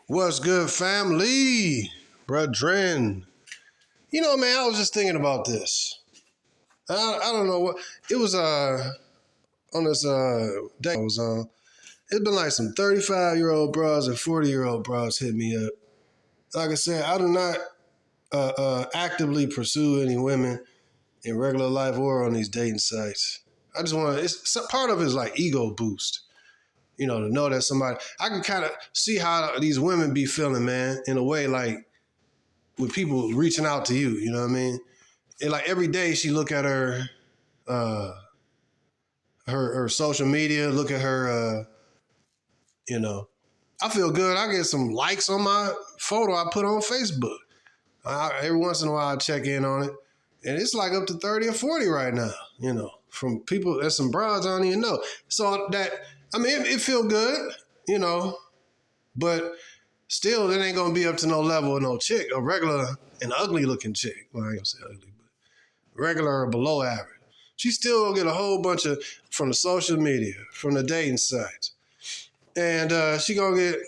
What's good, family? Brethren. You know, man, I was just thinking about this. I don't know what it was on this day I was on. It's been like some 35-year-old bras and 40-year-old bras hit me up. Like I said, I do not actively pursue any women in regular life or on these dating sites. I just want to, it's part of it is like ego boost. You know, to know that somebody, I can kind of see how these women be feeling, man, in a way like with people reaching out to you, you know what I mean? And like every day she look at her her social media, look at her, I feel good. I get some likes on my photo I put on Facebook. Every once in a while I check in on it. And it's like up to 30 or 40 right now, from people, there's some broads I don't even know. So that, it feel good, but still it ain't gonna be up to no level of no chick, a regular and ugly looking chick. Well, I ain't gonna say ugly, but regular or below average. She still gonna get a whole bunch of, from the social media, from the dating sites. And she gonna get,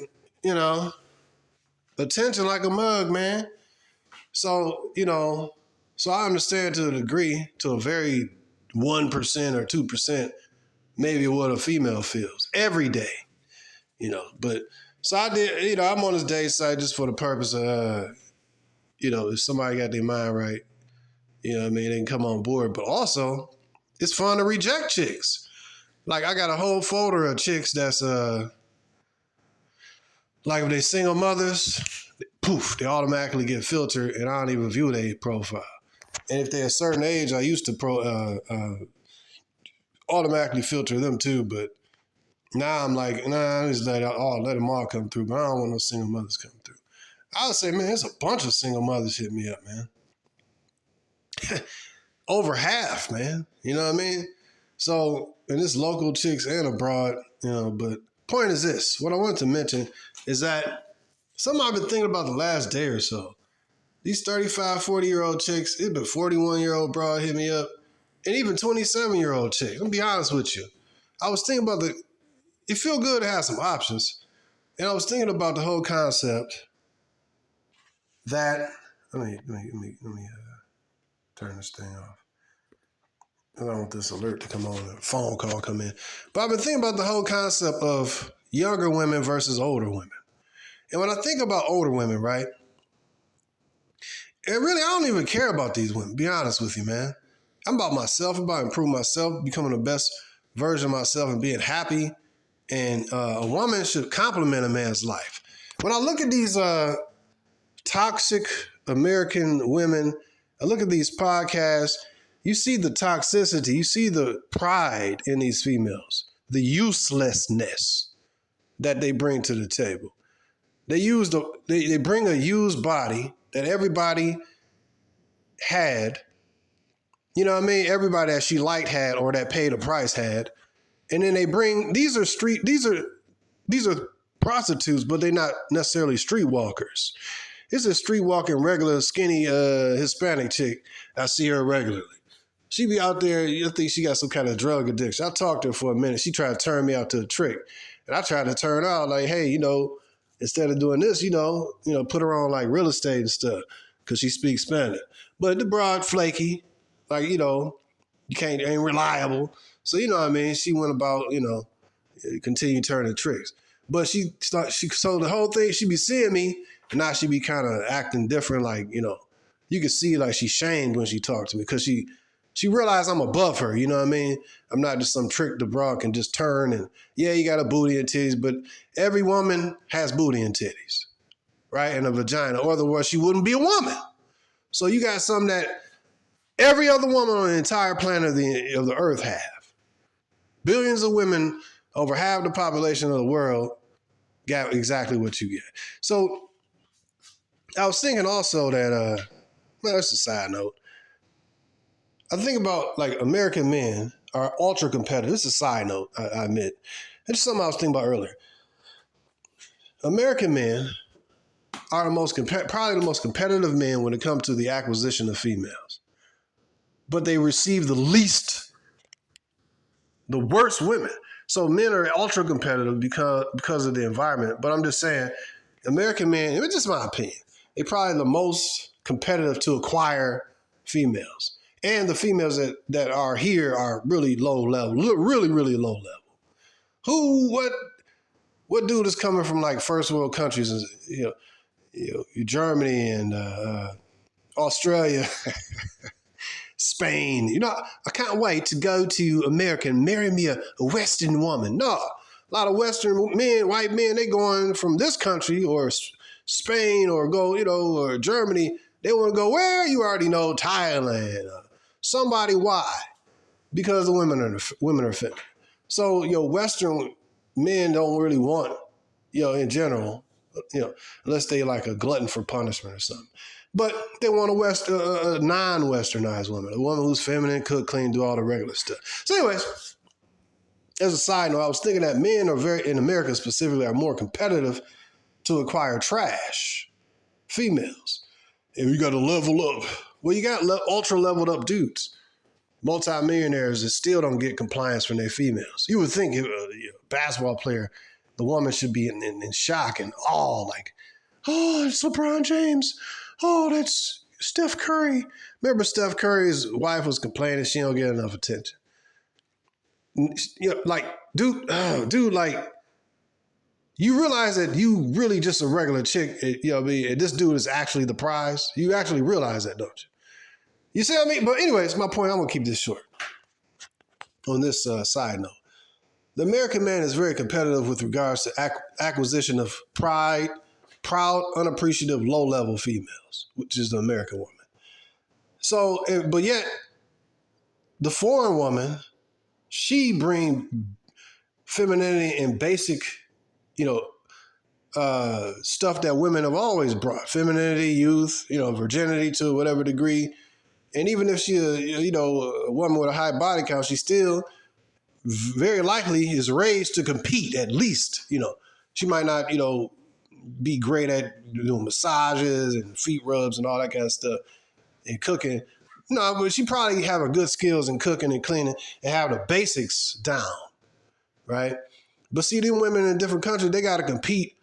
attention like a mug, man. So, so I understand to a degree, to a very 1% or 2%, maybe what a female feels every day, But so I did, I'm on this date site just for the purpose of, if somebody got their mind right, they can come on board. But also, it's fun to reject chicks. Like I got a whole folder of chicks that's, like if they single mothers, poof, they automatically get filtered and I don't even view their profile. And if they're a certain age, I used to automatically filter them too, but now I'm like, I just let them all come through, but I don't want no single mothers coming through. I would say, man, there's a bunch of single mothers hit me up, man. Over half, man. You know what I mean? So, and it's local chicks and abroad, but point is this. What I wanted to mention is that something I've been thinking about the last day or so. These 35, 40-year-old chicks, it's been 41-year-old broad hit me up, and even 27-year-old chicks. I'm going to be honest with you. I was thinking about it feel good to have some options. And I was thinking about the whole concept that, let me turn this thing off. I don't want this alert to come on, a phone call come in. But I've been thinking about the whole concept of younger women versus older women. And when I think about older women, right, and really I don't even care about these women, be honest with you, man. I'm about myself, I'm about improving myself, becoming the best version of myself and being happy. And a woman should complement a man's life. When I look at these toxic American women, I look at these podcasts, you see the toxicity, you see the pride in these females, the uselessness that they bring to the table. They bring a used body that everybody had, everybody that she liked had or that paid a price had. And then they bring, these are prostitutes, but they're not necessarily streetwalkers. It's a streetwalking, regular, skinny Hispanic chick. I see her regularly. She be out there, I think she got some kind of drug addiction. I talked to her for a minute. She tried to turn me out to a trick. And I tried to turn her out like, hey, instead of doing this, put her on like real estate and stuff because she speaks Spanish. But the broad flaky, like, ain't reliable. So, she went about, continue turning tricks. But so the whole thing, she be seeing me and now she be kind of acting different. Like, you can see like she's shamed when she talks to me because she realized I'm above her. You know what I mean? I'm not just some trick the broad can just turn and yeah, you got a booty and titties, but every woman has booty and titties, right? And a vagina, or otherwise she wouldn't be a woman. So you got something that every other woman on the entire planet of the earth have. Billions of women, over half the population of the world, got exactly what you get. So I was thinking also that, that's a side note. I think about like American men are ultra competitive. This is a side note, I admit. It's something I was thinking about earlier. American men are probably the most competitive men when it comes to the acquisition of females. But they receive the worst women. So men are ultra competitive because of the environment. But I'm just saying, American men, it's just my opinion, they probably the most competitive to acquire females. And the females that are here are really low level, really, really low level. What dude is coming from like first world countries, Germany and Australia, Spain. I can't wait to go to America and marry me a Western woman. No, a lot of Western men, white men, they going from this country or Spain or or Germany. They want to go where? You already know, Thailand. Somebody. Why? Because the women are feminine. So Western men don't really want, in general, unless they like a glutton for punishment or something. But they want a non-Westernized woman, a woman who's feminine, cook, clean, do all the regular stuff. So anyways, as a side note, I was thinking that men in America specifically, are more competitive to acquire trash females. And you got to level up. Well, you got ultra leveled up dudes, multimillionaires that still don't get compliance from their females. You would think a basketball player, the woman should be in shock and awe, like, oh, it's LeBron James. Oh, that's Steph Curry. Remember Steph Curry's wife was complaining she don't get enough attention. Dude, like, you realize that you really just a regular chick, and this dude is actually the prize. You actually realize that, don't you? You see what I mean? But anyways, my point, I'm going to keep this short on this side note. The American man is very competitive with regards to acquisition of proud, unappreciative, low-level females, which is the American woman. So, but yet, the foreign woman, she brings femininity and basic, stuff that women have always brought. Femininity, youth, virginity to whatever degree. And even if she, a woman with a high body count, she still very likely is raised to compete at least. She might not, be great at doing massages and feet rubs and all that kind of stuff and cooking. No, but she probably have a good skills in cooking and cleaning and have the basics down, right? But see, them women in different countries, they got to compete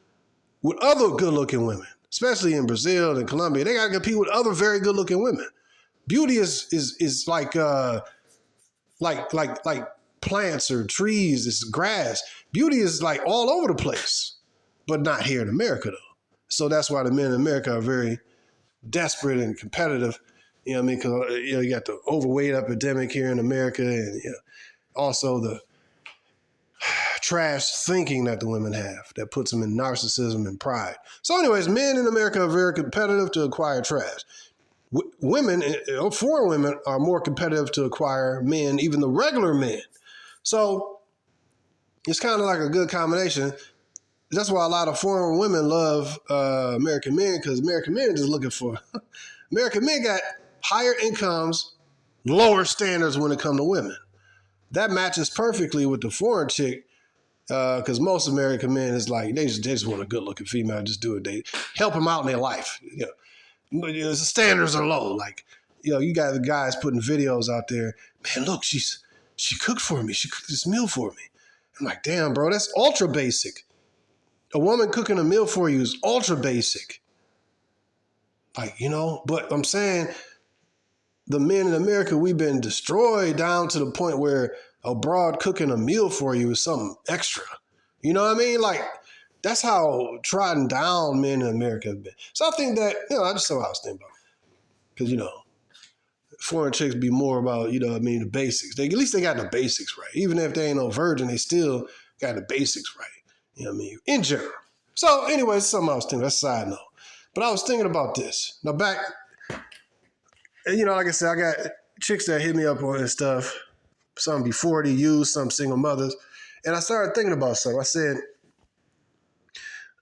with other good-looking women, especially in Brazil and Colombia. They got to compete with other very good-looking women. Beauty is like plants or trees, it's grass. Beauty is like all over the place, but not here in America, though. So that's why the men in America are very desperate and competitive. You know what I mean? Because you got the overweight epidemic here in America, and also the trash thinking that the women have that puts them in narcissism and pride. So anyways, men in America are very competitive to acquire trash. Women, foreign women, are more competitive to acquire men, even the regular men. So it's kind of like a good combination. That's why a lot of foreign women love American men, because American men are just looking for... American men got higher incomes, lower standards when it comes to women. That matches perfectly with the foreign chick, because most American men is like, they just want a good-looking female, just do it. They help them out in their life. The standards are low. Like, you got the guys putting videos out there. Man, look, she cooked for me. She cooked this meal for me. I'm like, damn, bro, that's ultra basic. A woman cooking a meal for you is ultra basic. Like, but I'm saying the men in America, we've been destroyed down to the point where a broad cooking a meal for you is something extra. You know what I mean? Like, that's how trodden down men in America have been. So I think that, I just saw what I was thinking about. Because, foreign chicks be more about, the basics. At least they got the basics right. Even if they ain't no virgin, they still got the basics right. You know what I mean? In general. So anyway, something I was thinking. That's a side note. But I was thinking about this. Now back, like I said, I got chicks that hit me up on this stuff. Some be 40, used, some single mothers. And I started thinking about something. I said,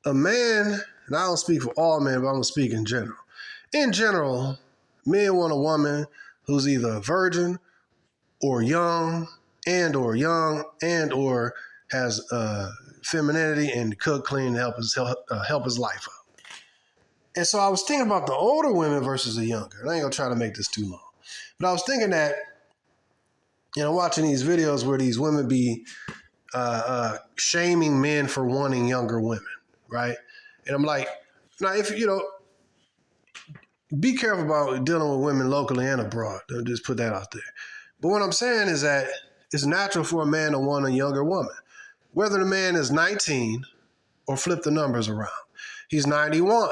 a man, and I don't speak for all men, but I'm going to speak in general. In general, men want a woman who's either a virgin or young and/or has femininity and cook, clean, and help his life out. And so I was thinking about the older women versus the younger. And I ain't going to try to make this too long. But I was thinking that, watching these videos where these women be shaming men for wanting younger women, right? And I'm like, now if be careful about dealing with women locally and abroad. I'll just put that out there. But what I'm saying is that it's natural for a man to want a younger woman. Whether the man is 19 or flip the numbers around. He's 91.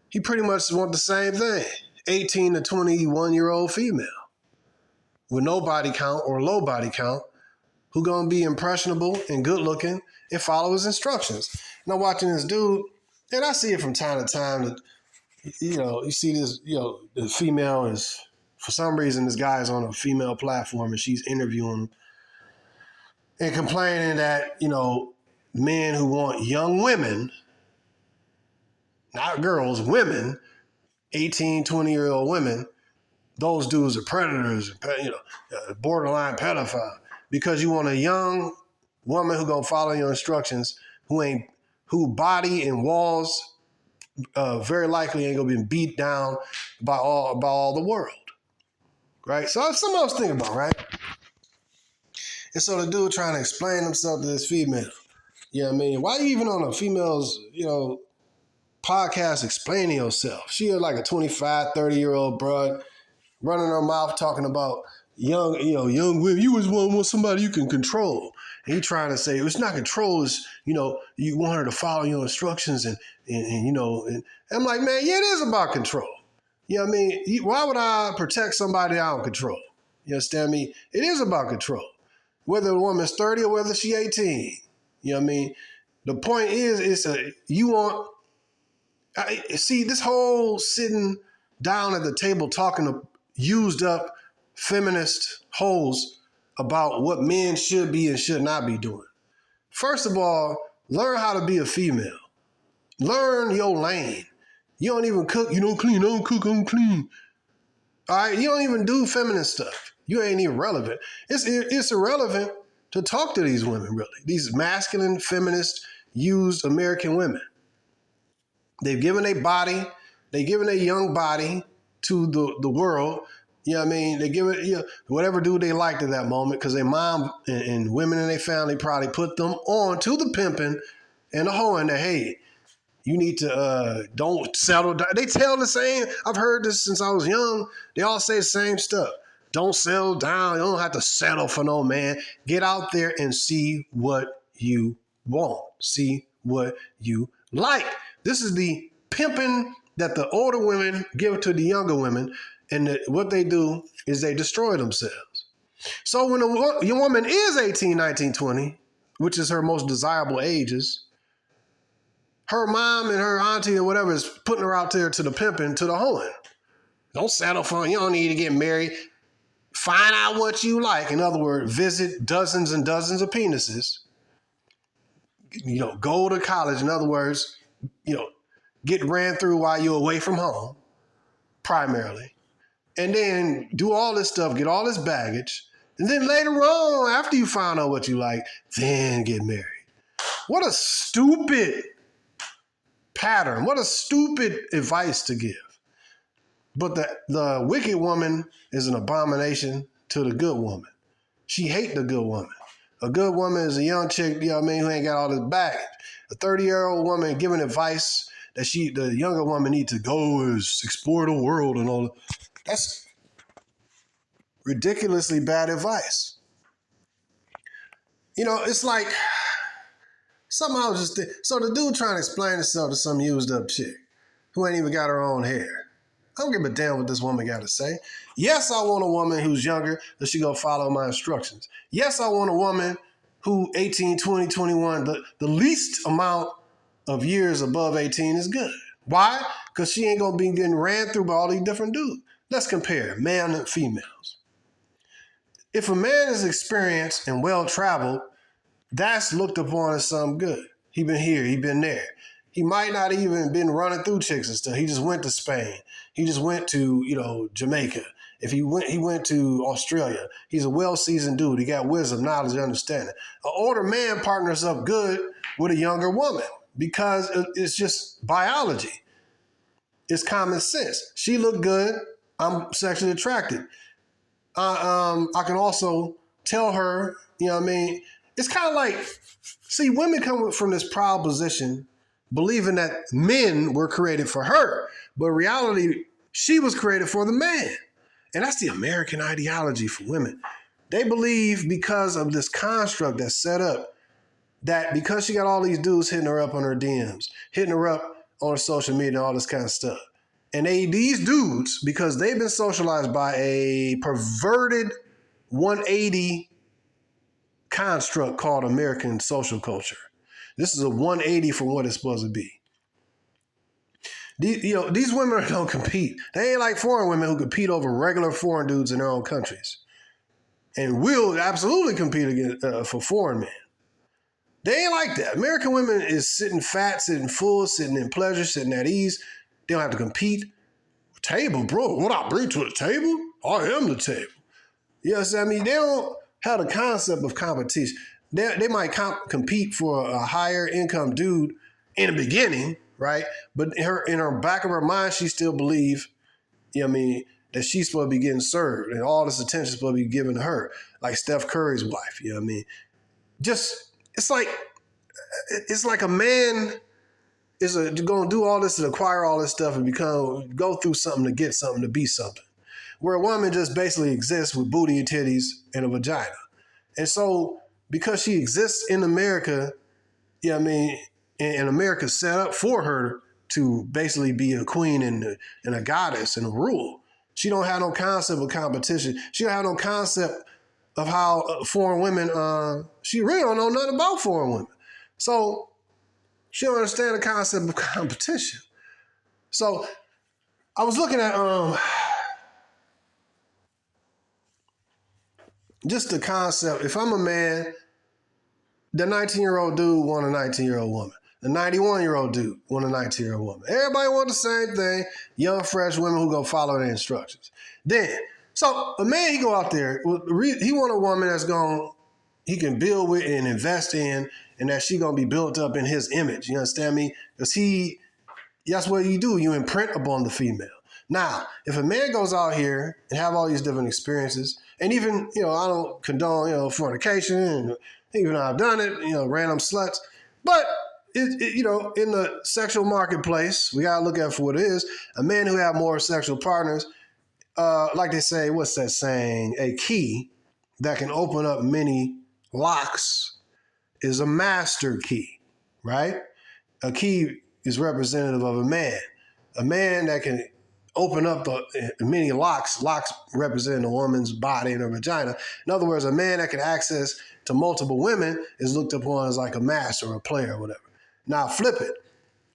He pretty much wants the same thing. 18 to 21-year-old female with no body count or low body count who gonna be impressionable and good looking and follow his instructions. And I'm watching this dude, and I see it from time to time that, you see this, the female is, for some reason, this guy is on a female platform and she's interviewing him and complaining that, men who want young women, not girls, women, 18, 20-year-old women, those dudes are predators, borderline pedophile. Because you want a young woman who gonna follow your instructions, who body and walls very likely ain't gonna be beat down by all the world, right? So that's something I was thinking about, right? And so the dude trying to explain himself to this female, you know what I mean? Why you even on a female's, podcast explaining yourself? She is like a 25, 30-year-old broad running her mouth talking about young women. You just want somebody you can control. And he trying to say it's not control. It's you want her to follow your instructions and I'm like, man, yeah, it is about control. You know what I mean? Why would I protect somebody I don't control? You understand me? It is about control. Whether the woman's 30 or whether she 18. You know what I mean? The point is, see, this whole sitting down at the table talking to used up feminist hoes about what men should be and should not be doing. First of all, learn how to be a female. Learn your lane. You don't even cook, you don't clean, I don't cook, I don't clean. All right, you don't even do feminist stuff. You ain't even relevant. It's irrelevant to talk to these women, really. These masculine, feminist, used American women. They've given a body, they've given a young body to the world. You know what I mean? They give it, whatever dude they liked at that moment, because their mom and women in their family probably put them on to the pimping and the hoeing that, hey, you need to don't settle down. They tell the same, I've heard this since I was young. They all say the same stuff. Don't settle down. You don't have to settle for no man. Get out there and see what you want. See what you like. This is the pimping that the older women give to the younger women. And what they do is they destroy themselves. So when your woman is 18, 19, 20, which is her most desirable ages, her mom and her auntie or whatever is putting her out there to the pimping, to the hoeing. Don't settle for it. You don't need to get married. Find out what you like. In other words, visit dozens and dozens of penises. Go to college. In other words, get ran through while you're away from home, primarily. And then do all this stuff, get all this baggage. And then later on, after you find out what you like, then get married. What a stupid pattern. What a stupid advice to give. But the wicked woman is an abomination to the good woman. She hates the good woman. A good woman is a young chick, who ain't got all this baggage. A 30-year-old woman giving advice that the younger woman needs to go is explore the world and all that. That's ridiculously bad advice. It's like something I was just thinking. So the dude trying to explain himself to some used up chick who ain't even got her own hair. I don't give a damn what this woman got to say. Yes, I want a woman who's younger that she gonna follow my instructions. Yes, I want a woman who 18, 20, 21, the least amount of years above 18 is good. Why? Because she ain't gonna be getting ran through by all these different dudes. Let's compare man and females. If a man is experienced and well-traveled, that's looked upon as something good. He been here, he been there. He might not even been running through chicks and stuff. He just went to Spain. He just went to, Jamaica. If he went to Australia. He's a well-seasoned dude. He got wisdom, knowledge, and understanding. An older man partners up good with a younger woman because it's just biology. It's common sense. She looked good. I'm sexually attracted. I can also tell her, It's kind of like, see, women come from this proud position believing that men were created for her. But in reality, she was created for the man. And that's the American ideology for women. They believe because of this construct that's set up that because she got all these dudes hitting her up on her DMs, hitting her up on her social media, all this kind of stuff. And these dudes, because they've been socialized by a perverted 180 construct called American social culture. This is a 180 from what it's supposed to be. These women don't compete. They ain't like foreign women who compete over regular foreign dudes in their own countries. And will absolutely compete against, for foreign men. They ain't like that. American women is sitting fat, sitting full, sitting in pleasure, sitting at ease. They don't have to compete. Table, bro. What I bring to the table? I am the table. Yes, I mean, they don't have the concept of competition. They might compete for a higher income dude in the beginning, right? But in her back of her mind, she still believes, that she's supposed to be getting served and all this attention is supposed to be given to her, like Steph Curry's wife. It's like a man is going to do all this and acquire all this stuff and go through something to get something to be something. Where a woman just basically exists with booty and titties and a vagina. And so because she exists in America, and America's set up for her to basically be a queen and a goddess and a rule, she don't have no concept of competition. She don't have no concept of how foreign women, she really don't know nothing about foreign women. So she don't understand the concept of competition. So I was looking at just the concept. If I'm a man, the 19-year-old dude want a 19-year-old woman. The 91-year-old dude want a 19-year-old woman. Everybody want the same thing. Young, fresh women who go follow their instructions. So a man, he go out there, he want a woman that's he can build with and invest in, and that she gonna be built up in his image. You understand me? Because that's what you do. You imprint upon the female. Now, if a man goes out here and have all these different experiences, and even, I don't condone, fornication, and even though I've done it, random sluts, but in the sexual marketplace, we gotta look at it for what it is. A man who have more sexual partners, like they say, what's that saying? A key that can open up many locks is a master key, right? A key is representative of a man. A man that can open up the many locks represent a woman's body and her vagina. In other words, a man that can access to multiple women is looked upon as like a master or a player or whatever. Now flip it.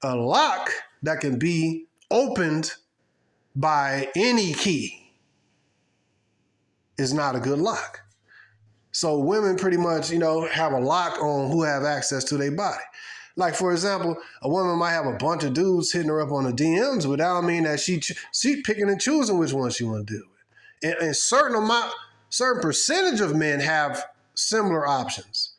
A lock that can be opened by any key is not a good lock. So women pretty much, have a lock on who have access to their body. Like, for example, a woman might have a bunch of dudes hitting her up on the DMs, but that don't mean that she picking and choosing which one she want to deal with. And certain percentage of men have similar options.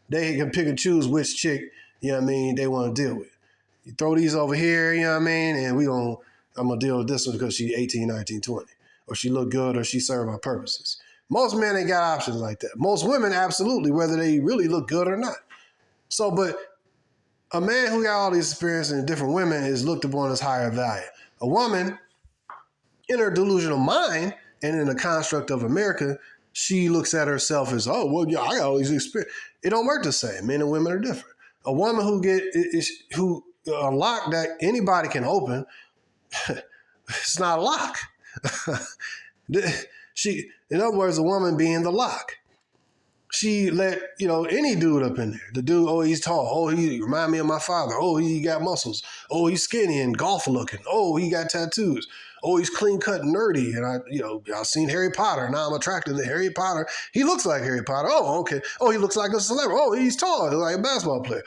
They can pick and choose which chick, they want to deal with. You throw these over here, and I'm going to deal with this one because she's 18, 19, 20. Or she look good or she serve my purposes. Most men ain't got options like that. Most women, absolutely, whether they really look good or not. So, but a man who got all these experience in different women is looked upon as higher value. A woman, in her delusional mind and in the construct of America, she looks at herself as, I got all these experience. It don't work the same. Men and women are different. A woman who a lock that anybody can open, it's not a lock. In other words, a woman being the lock. She let, any dude up in there. The dude, he's tall. He remind me of my father. He got muscles. He's skinny and golf looking. He got tattoos. He's clean cut and nerdy. And I've seen Harry Potter. Now I'm attracted to Harry Potter. He looks like Harry Potter. Okay. He looks like a celebrity. He's tall. He's like a basketball player.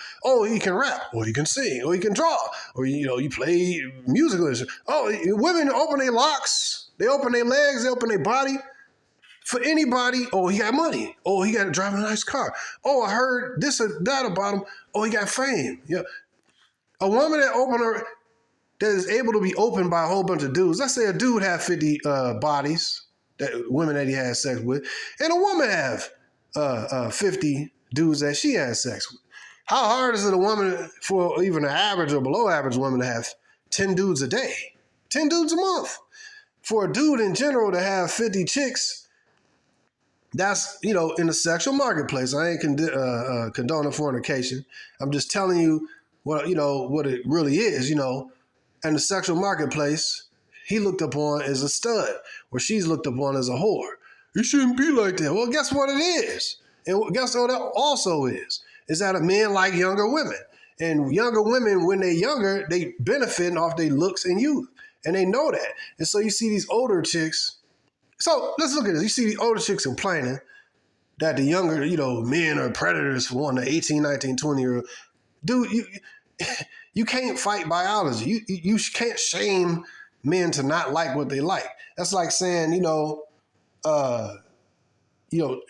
He can rap. He can sing. He can draw. Or, you play musical instruments. Women open their locks. They open their legs. They open their body. For anybody, he got money. He got to drive a nice car. I heard this or that about him. He got fame. Yeah. A woman that is able to be opened by a whole bunch of dudes. Let's say a dude have 50 bodies, women that he has sex with, and a woman have 50 dudes that she has sex with. How hard is it a woman, for even an average or below average woman, to have 10 dudes a day? 10 dudes a month. For a dude in general to have 50 chicks, that's, in the sexual marketplace. I ain't condoning fornication. I'm just telling you what it really is, In the sexual marketplace, he looked upon as a stud, or she's looked upon as a whore. It shouldn't be like that. Well, guess what it is? And guess what it also is that men like younger women. And younger women, when they're younger, they benefiting off their looks and youth. And they know that. And so you see these older chicks. So let's look at this. You see the older chicks complaining that the younger, men are predators for one, the 18, 19, 20-year-old. Dude, you can't fight biology. You can't shame men to not like what they like. That's like saying,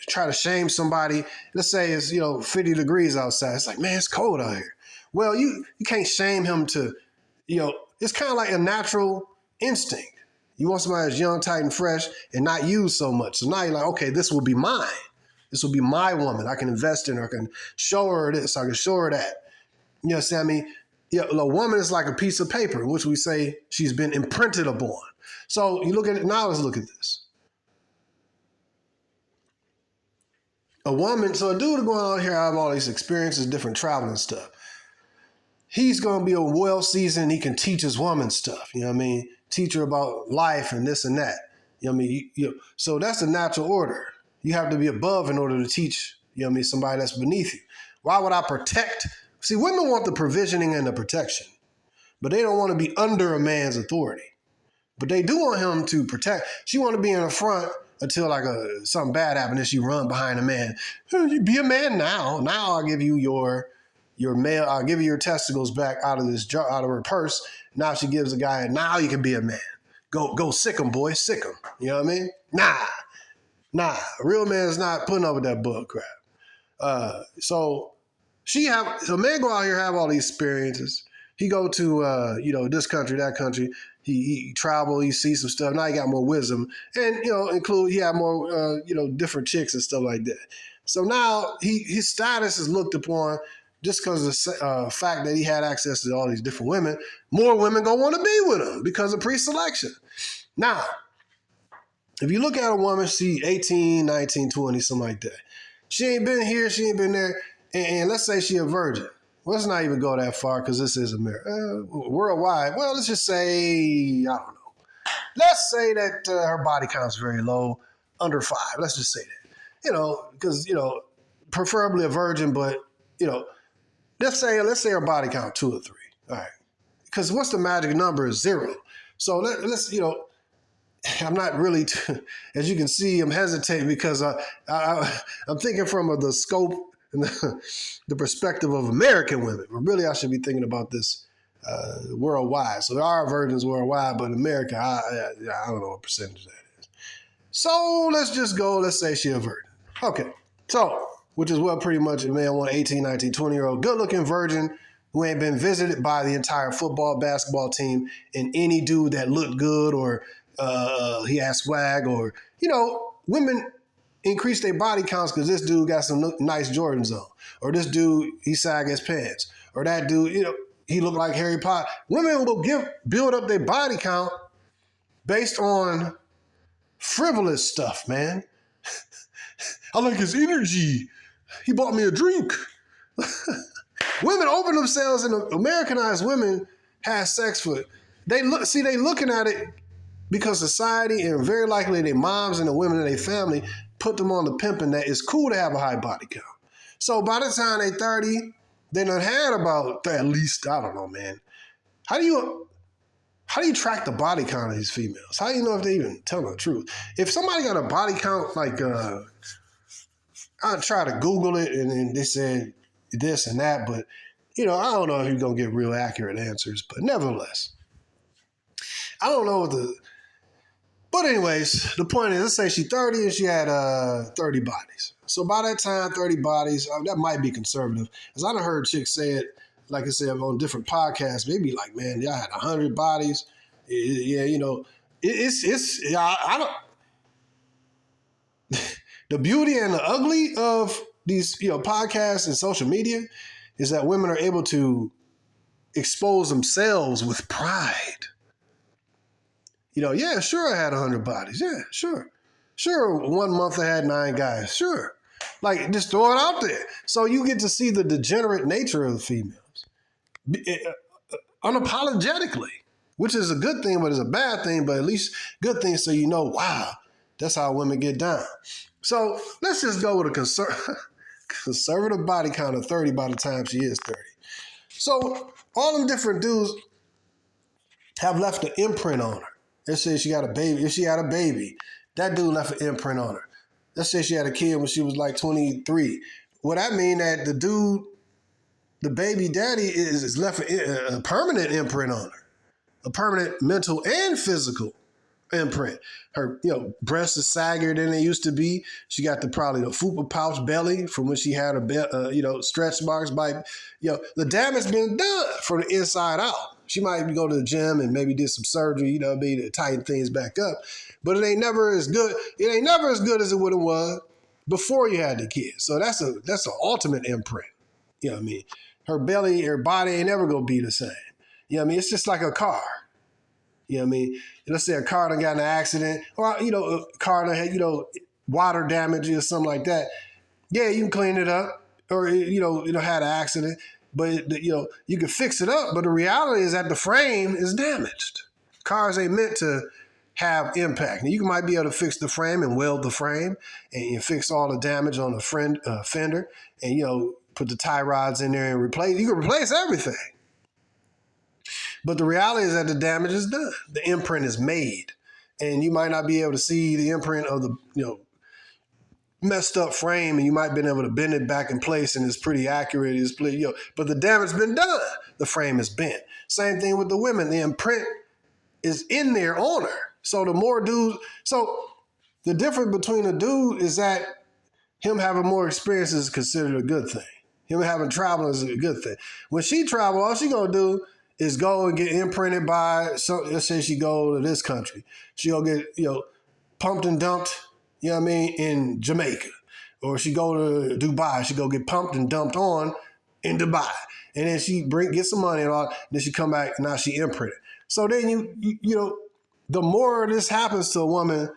try to shame somebody. Let's say it's, 50 degrees outside. It's like, man, it's cold out here. Well, you can't shame him to, it's kind of like a natural instinct. You want somebody that's young, tight, and fresh and not used so much. So now you're like, okay, this will be mine. This will be my woman. I can invest in her. I can show her this. I can show her that. You know what I mean? A woman is like a piece of paper, which we say she's been imprinted upon. So you look at it now. Let's look at this. A dude going out here, have all these experiences, different traveling stuff. He's going to be a well-seasoned. He can teach his woman stuff. You know what I mean? Teach her about life and this and that. You know what I mean? So that's the natural order. You have to be above in order to teach, somebody that's beneath you. Why would I protect? See, women want the provisioning and the protection, but they don't want to be under a man's authority. But they do want him to protect. She want to be in the front until something bad happens and she run behind a man. You be a man now. Now I'll give you your male. I'll give you your testicles back out of her purse. Now she gives a guy. Now you can be a man. Go sick him, boy. Sick him. You know what I mean? Nah. A real man's not putting up with that bull crap. So men go out here, have all these experiences. He go to this country, that country. He travel, he sees some stuff. Now he got more wisdom, and he had more different chicks and stuff like that. So now his status is looked upon just because of the fact that he had access to all these different women. More women gonna want to be with him because of pre-selection. Now, if you look at a woman, she 18, 19, 20, something like that. She ain't been here, she ain't been there, and let's say she a virgin. Well, let's not even go that far because this is America. Worldwide, well, let's just say, I don't know. Let's say that her body count's very low, under 5. Let's just say that. Because, preferably a virgin, but, let's say her body count 2 or 3. All right. Because what's the magic number is 0. So let's, I'm not really, as you can see, I'm hesitating because I'm thinking from the scope and the perspective of American women. But really, I should be thinking about this worldwide. So there are virgins worldwide, but in America, I don't know what percentage that is. So let's say she's a virgin. Okay, so, which is what pretty much a man want, 18, 19, 20-year-old, good-looking virgin who ain't been visited by the entire football, basketball team and any dude that looked good or he has swag or, women increase their body counts because this dude got some nice Jordans on. Or this dude, he sag his pants. Or that dude, he looked like Harry Potter. Women will build up their body count based on frivolous stuff, man. I like his energy. He bought me a drink. Women open themselves and Americanized women have sex for, they looking at it because society and very likely their moms and the women in their family put them on the pimping that it's cool to have a high body count. So by the time they 30, they done had about at least, I don't know, man. How do you track the body count of these females? How do you know if they even tell the truth? If somebody got a body count like, I try to Google it and then they said this and that, but I don't know if you're going to get real accurate answers, but nevertheless, I don't know but anyways, the point is, let's say she's 30 and she had 30 bodies. So by that time, 30 bodies, that might be conservative. Because I done heard chicks say it, like I said, on different podcasts, maybe like, man, y'all had 100 bodies. Yeah, I don't, the beauty and the ugly of these, podcasts and social media is that women are able to expose themselves with pride. Yeah, sure, I had 100 bodies. Yeah, sure. Sure, 1 month I had 9 guys. Sure. Like, just throw it out there. So you get to see the degenerate nature of the females unapologetically, which is a good thing, but it's a bad thing, but at least good thing so wow, that's how women get down. So let's just go with a conservative body count of 30 by the time she is 30. So all them different dudes have left an imprint on her. Let's say she got a baby. If she had a baby, that dude left an imprint on her. Let's say she had a kid when she was like 23. Well, that mean that the baby daddy is left a permanent imprint on her, a permanent mental and physical imprint. Her, breasts are saggier than they used to be. She got probably the fupa pouch belly from when she had stretch marks. The damage been done from the inside out. She might go to the gym and maybe did some surgery, to tighten things back up. But it ain't never as good. It ain't never as good as it would have was before you had the kid. So that's an ultimate imprint. You know what I mean? Her belly, her body ain't never gonna be the same. You know what I mean? It's just like a car. You know what I mean? Let's say a car done got in an accident, or a car done had water damage or something like that. Yeah, you can clean it up, or had an accident. But you can fix it up, but the reality is that the frame is damaged. Cars ain't meant to have impact. Now, you might be able to fix the frame and weld the frame, and you fix all the damage on the fender, and put the tie rods in there and replace. You can replace everything. But the reality is that the damage is done. The imprint is made, and you might not be able to see the imprint of the messed up frame, and you might have been able to bend it back in place, and it's pretty accurate. But the damage has been done. The frame is bent. Same thing with the women. The imprint is in there on her. So the more dudes, the difference between a dude is that him having more experience is considered a good thing. Him having travel is a good thing. When she travel, all she gonna do is go and get imprinted by. So let's say she go to this country, she gonna get pumped and dumped. You know what I mean, in Jamaica. Or she go to Dubai, she go get pumped and dumped on in Dubai. And then she get some money and all, then she come back and now she imprinted. So then the more this happens to a woman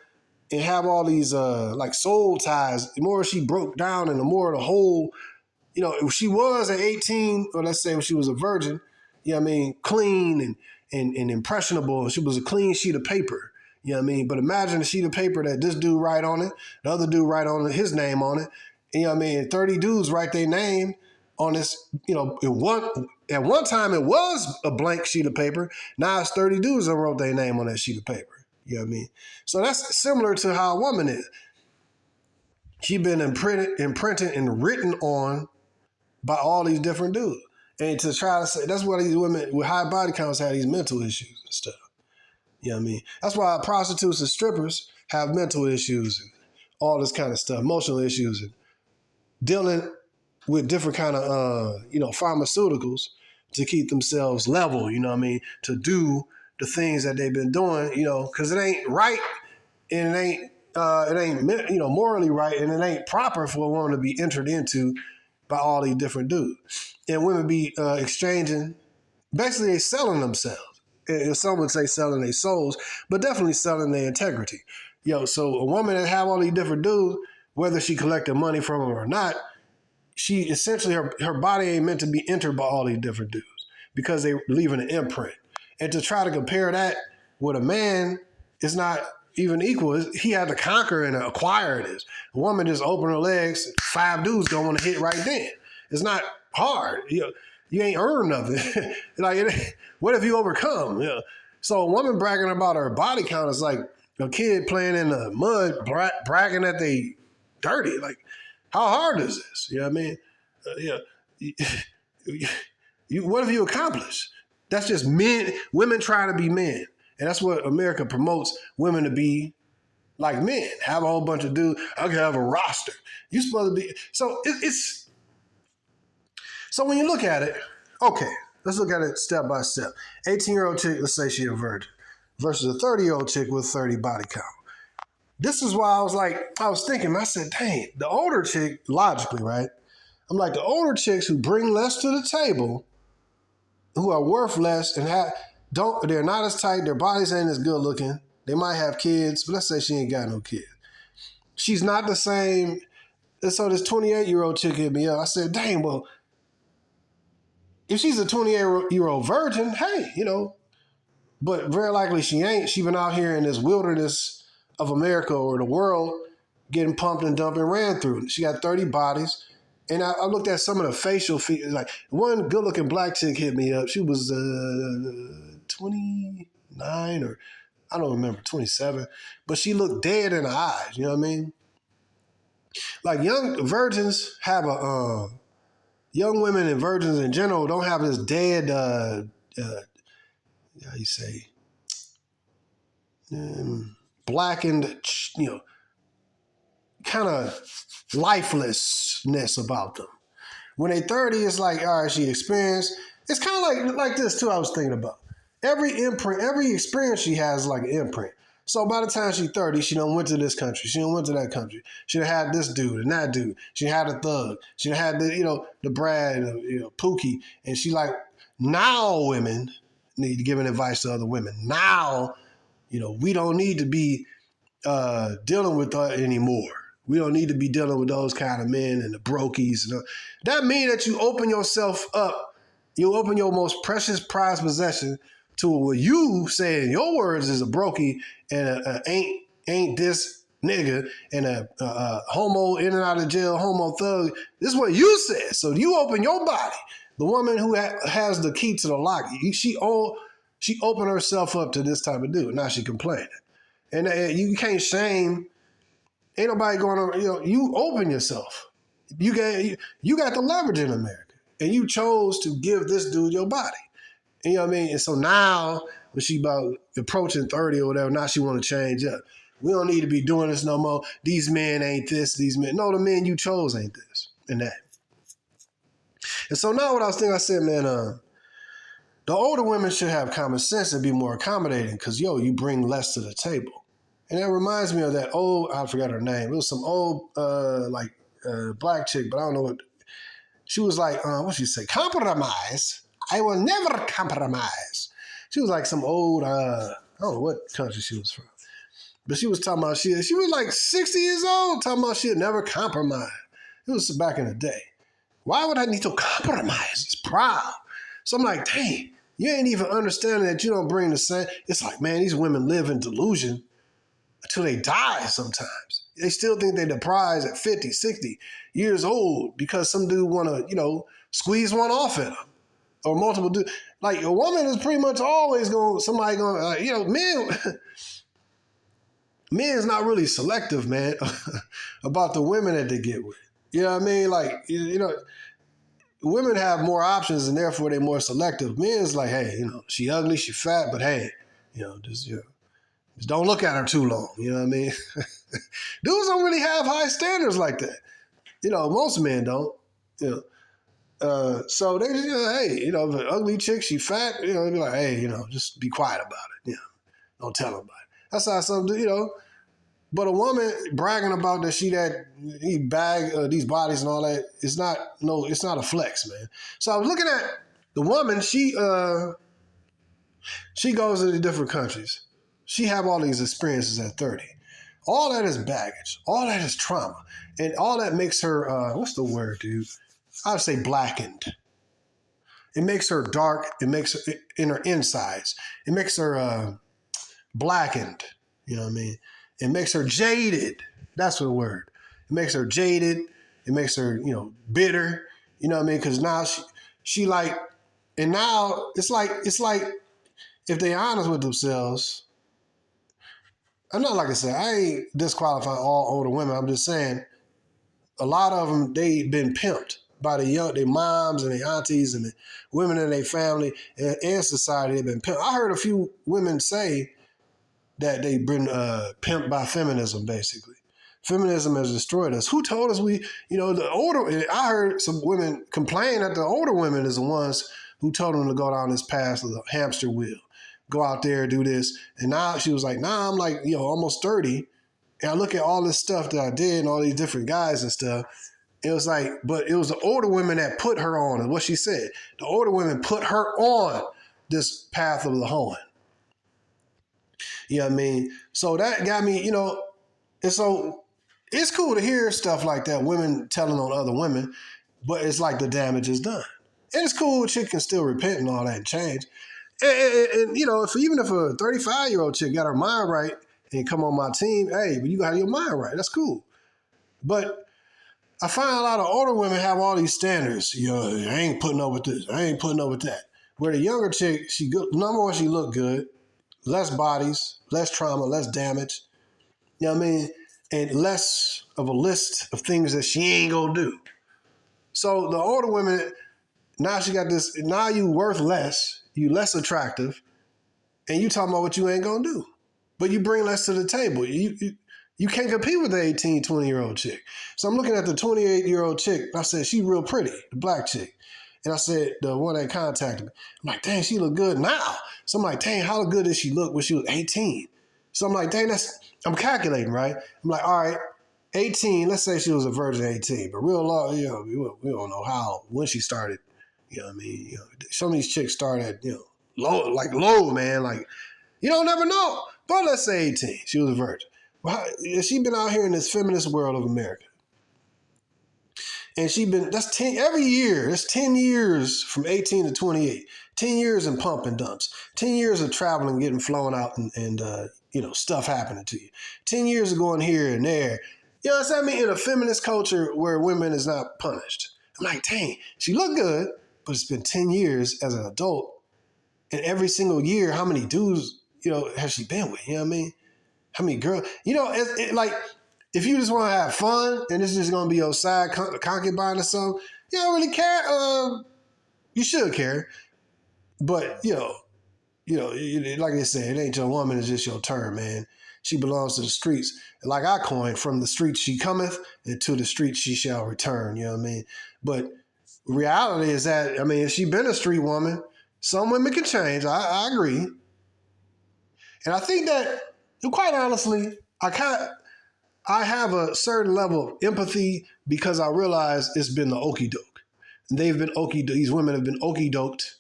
and have all these like soul ties, the more she broke down and the more the whole, if she was at 18, or let's say when she was a virgin, clean and impressionable, she was a clean sheet of paper. You know what I mean? But imagine a sheet of paper that this dude write on it, the other dude write on it, his name on it. You know what I mean? 30 dudes write their name on this, at one time it was a blank sheet of paper. Now it's 30 dudes that wrote their name on that sheet of paper. You know what I mean? So that's similar to how a woman is. She been imprinted and written on by all these different dudes. And to try to say, that's why these women with high body counts have these mental issues and stuff. You know what I mean? That's why prostitutes and strippers have mental issues and all this kind of stuff, emotional issues, and dealing with different kind of, pharmaceuticals to keep themselves level, you know what I mean? To do the things that they've been doing, because it ain't right and it ain't morally right, and it ain't proper for a woman to be entered into by all these different dudes. And women be exchanging, basically they selling themselves. Some would say selling their souls, but definitely selling their integrity. So a woman that have all these different dudes, whether she collected money from them or not, she essentially, her body ain't meant to be entered by all these different dudes because they leaving an imprint. And to try to compare that with a man is not even equal. He had to conquer and acquire this. A woman just open her legs, 5 dudes don't want to hit right then. It's not hard. You ain't earned nothing. What if you overcome? So a woman bragging about her body count is like a kid playing in the mud, bragging that they dirty. Like, how hard is this? You know what I mean? What have you accomplished? That's just men, women trying to be men. And that's what America promotes women to be like men. Have a whole bunch of dudes. I can have a roster. You're supposed to be. So So when you look at it, okay, let's look at it step by step. 18-year-old chick, let's say she's a virgin, versus a 30-year-old chick with 30 body count. This is why I was thinking, I said, dang, the older chick, logically, right? I'm like, the older chicks who bring less to the table, who are worth less and they're not as tight, their bodies ain't as good looking. They might have kids, but let's say she ain't got no kids. She's not the same. And so this 28-year-old chick hit me up. I said, dang, well, if she's a 28-year-old virgin, hey, but very likely she ain't. She been out here in this wilderness of America or the world getting pumped and dumped and ran through. She got 30 bodies. And I looked at some of the facial features. Like, one good-looking black chick hit me up. She was 29 or I don't remember, 27. But she looked dead in the eyes. You know what I mean? Like, young virgins have young women and virgins in general don't have this dead, how you say, blackened, kind of lifelessness about them. When they 30, it's like, all right, she experienced. It's kind of like this too. I was thinking about every experience she has is like an imprint. So by the time she's 30, she done went to this country. She done went to that country. She done had this dude and that dude. She had a thug. She done had the Brad, Pookie. And she like, now women need to give advice to other women. Now, we don't need to be dealing with her anymore. We don't need to be dealing with those kind of men and the brokies. That means that you open yourself up. You open your most precious prized possession to what you say in your words is a brokey and a ain't this nigga and a homo in and out of jail homo thug. This is what you said. So you open your body. The woman who has the key to the lock, she opened herself up to this type of dude. Now she complaining. And you can't shame. Ain't nobody going to, you open yourself. You got the leverage in America. And you chose to give this dude your body. You know what I mean? And so now, when she about approaching 30 or whatever, now she want to change up. We don't need to be doing this no more. These men ain't this, these men. No, the men you chose ain't this and that. And so now what I was thinking, I said, man, the older women should have common sense and be more accommodating because, you bring less to the table. And that reminds me of that old, I forgot her name. It was some old, black chick, but I don't know what. She was like, what she say? Compromise. I will never compromise. She was like some old, I don't know what country she was from. But she was talking about she was like 60 years old, talking about she'd never compromise. It was back in the day. Why would I need to compromise? It's proud. So I'm like, dang, you ain't even understanding that you don't bring the same. It's like, man, these women live in delusion until they die sometimes. They still think they're the prize at 50, 60 years old because some dude want to, squeeze one off at them. Or multiple dudes. Like, a woman is pretty much always men's not really selective, man, about the women that they get with. You know what I mean? Like, women have more options and therefore they're more selective. Men's like, hey, she ugly, she fat, but hey, just don't look at her too long. You know what I mean? Dudes don't really have high standards like that. Most men don't. So they just, hey, if an ugly chick, she fat, they be like, hey, just be quiet about it. Don't tell nobody. That's how some do, But a woman bragging about that he bag these bodies and all that, it's not a flex, man. So I was looking at the woman, she goes to the different countries. She have all these experiences at 30. All that is baggage. All that is trauma. And all that makes her, what's the word, dude? I would say blackened. It makes her dark. It makes her in her insides. It makes her blackened. You know what I mean? It makes her jaded. That's the word. It makes her jaded. It makes her, bitter. You know what I mean? Because now she like, and now it's like if they're honest with themselves. I'm not like I said, I ain't disqualifying all older women. I'm just saying a lot of them, they've been pimped by their moms and their aunties and the women in their family and society. They've been pimped. I heard a few women say that they've been pimped by feminism, basically. Feminism has destroyed us. Who told us the older, I heard some women complain that the older women is the ones who told them to go down this path of the hamster wheel. Go out there, do this. And now she was like, I'm like, almost 30. And I look at all this stuff that I did and all these different guys and stuff. It was like, but it was the older women that put her on, is what she said. The older women put her on this path of the hoeing. You know what I mean? So that got me, and so it's cool to hear stuff like that, women telling on other women, but it's like the damage is done. And it's cool, a chick can still repent and all that and change. And even if a 35-year-old chick got her mind right and come on my team, hey, but you got your mind right. That's cool. But I find a lot of older women have all these standards. I ain't putting up with this. I ain't putting up with that. Where the younger chick, number one, she look good, less bodies, less trauma, less damage. You know what I mean? And less of a list of things that she ain't gonna do. So the older women, now she got this, now you worth less, you less attractive, and you talking about what you ain't gonna do. But you bring less to the table. You can't compete with the 18, 20-year-old chick. So I'm looking at the 28-year-old chick. I said, she's real pretty, the black chick. And I said, the one that contacted me, I'm like, dang, she look good now. So I'm like, dang, how good did she look when she was 18? So I'm like, dang, I'm calculating, right? I'm like, all right, 18, let's say she was a virgin 18, but real law, we don't know when she started. You know what I mean? Some of these chicks start at, low, man. Like, you don't never know. But let's say 18, she was a virgin. Well, she been out here in this feminist world of America. And that's 10, every year, it's 10 years from 18 to 28, 10 years in pump and dumps, 10 years of traveling, getting flown out and stuff happening to you, 10 years of going here and there. You know what I'm saying? In a feminist culture where women is not punished. I'm like, dang, she look good, but it's been 10 years as an adult. And every single year, how many dudes, has she been with? You know what I mean? How many girls? If you just want to have fun and this is just going to be your side concubine or something, you don't really care. You should care. But, like I said, it ain't your woman, it's just your turn, man. She belongs to the streets. And like I coined, from the streets she cometh, and to the streets she shall return. You know what I mean? But reality is that, if she been a street woman, some women can change. I agree. And I think that, quite honestly, I have a certain level of empathy because I realize it's been the okie doke. These women have been okie doked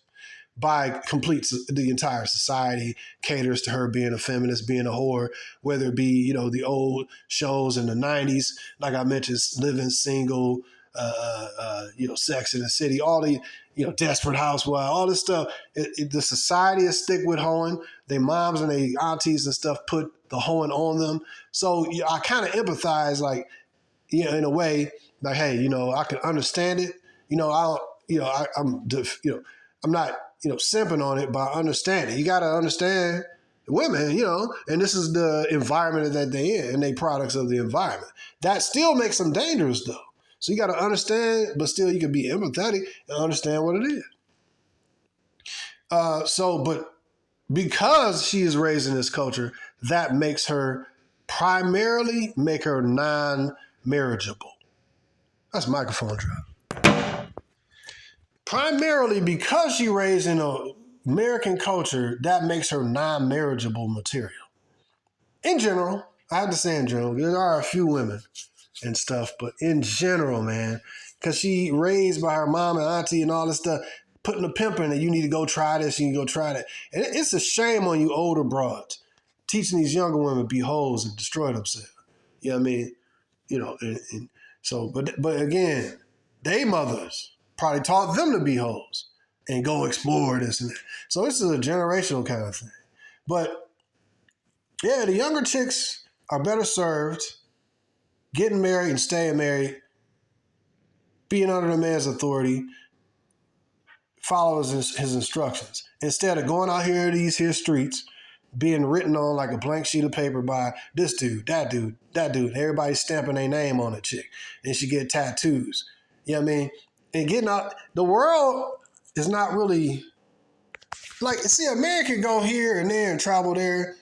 by the entire society, caters to her being a feminist, being a whore, whether it be, the old shows in the 90s, like I mentioned, Living Single, Sex in the City, all the, Desperate Housewives, all this stuff. The society is stick with hoeing. Their moms and their aunties and stuff put the hoeing on them. So I kind of empathize, like, in a way, like, hey, I can understand it. I'm not, simping on it, but I understand it. You got to understand women, and this is the environment that they're in and they products of the environment. That still makes them dangerous, though. So you got to understand, but still you can be empathetic and understand what it is. But because she is raised in this culture, that makes her primarily non-marriageable. That's microphone drop. Primarily because she raised in an American culture, that makes her non-marriageable material. In general, I have to say in general, there are a few women and stuff, but in general, man, because she raised by her mom and auntie and all this stuff, putting a pimp in it, you need to go try this, you need to go try that. And it's a shame on you older broads, teaching these younger women to be hoes and destroy themselves. You know what I mean? But again, they mothers probably taught them to be hoes and go explore this and that. So this is a generational kind of thing. But yeah, the younger chicks are better served getting married and staying married, being under the man's authority, follows his instructions. Instead of going out here to these here streets, being written on like a blank sheet of paper by this dude, that dude, everybody stamping their name on a chick. And she get tattoos. You know what I mean? And getting out, the world is not really, like, see, a man can go here and there and travel there,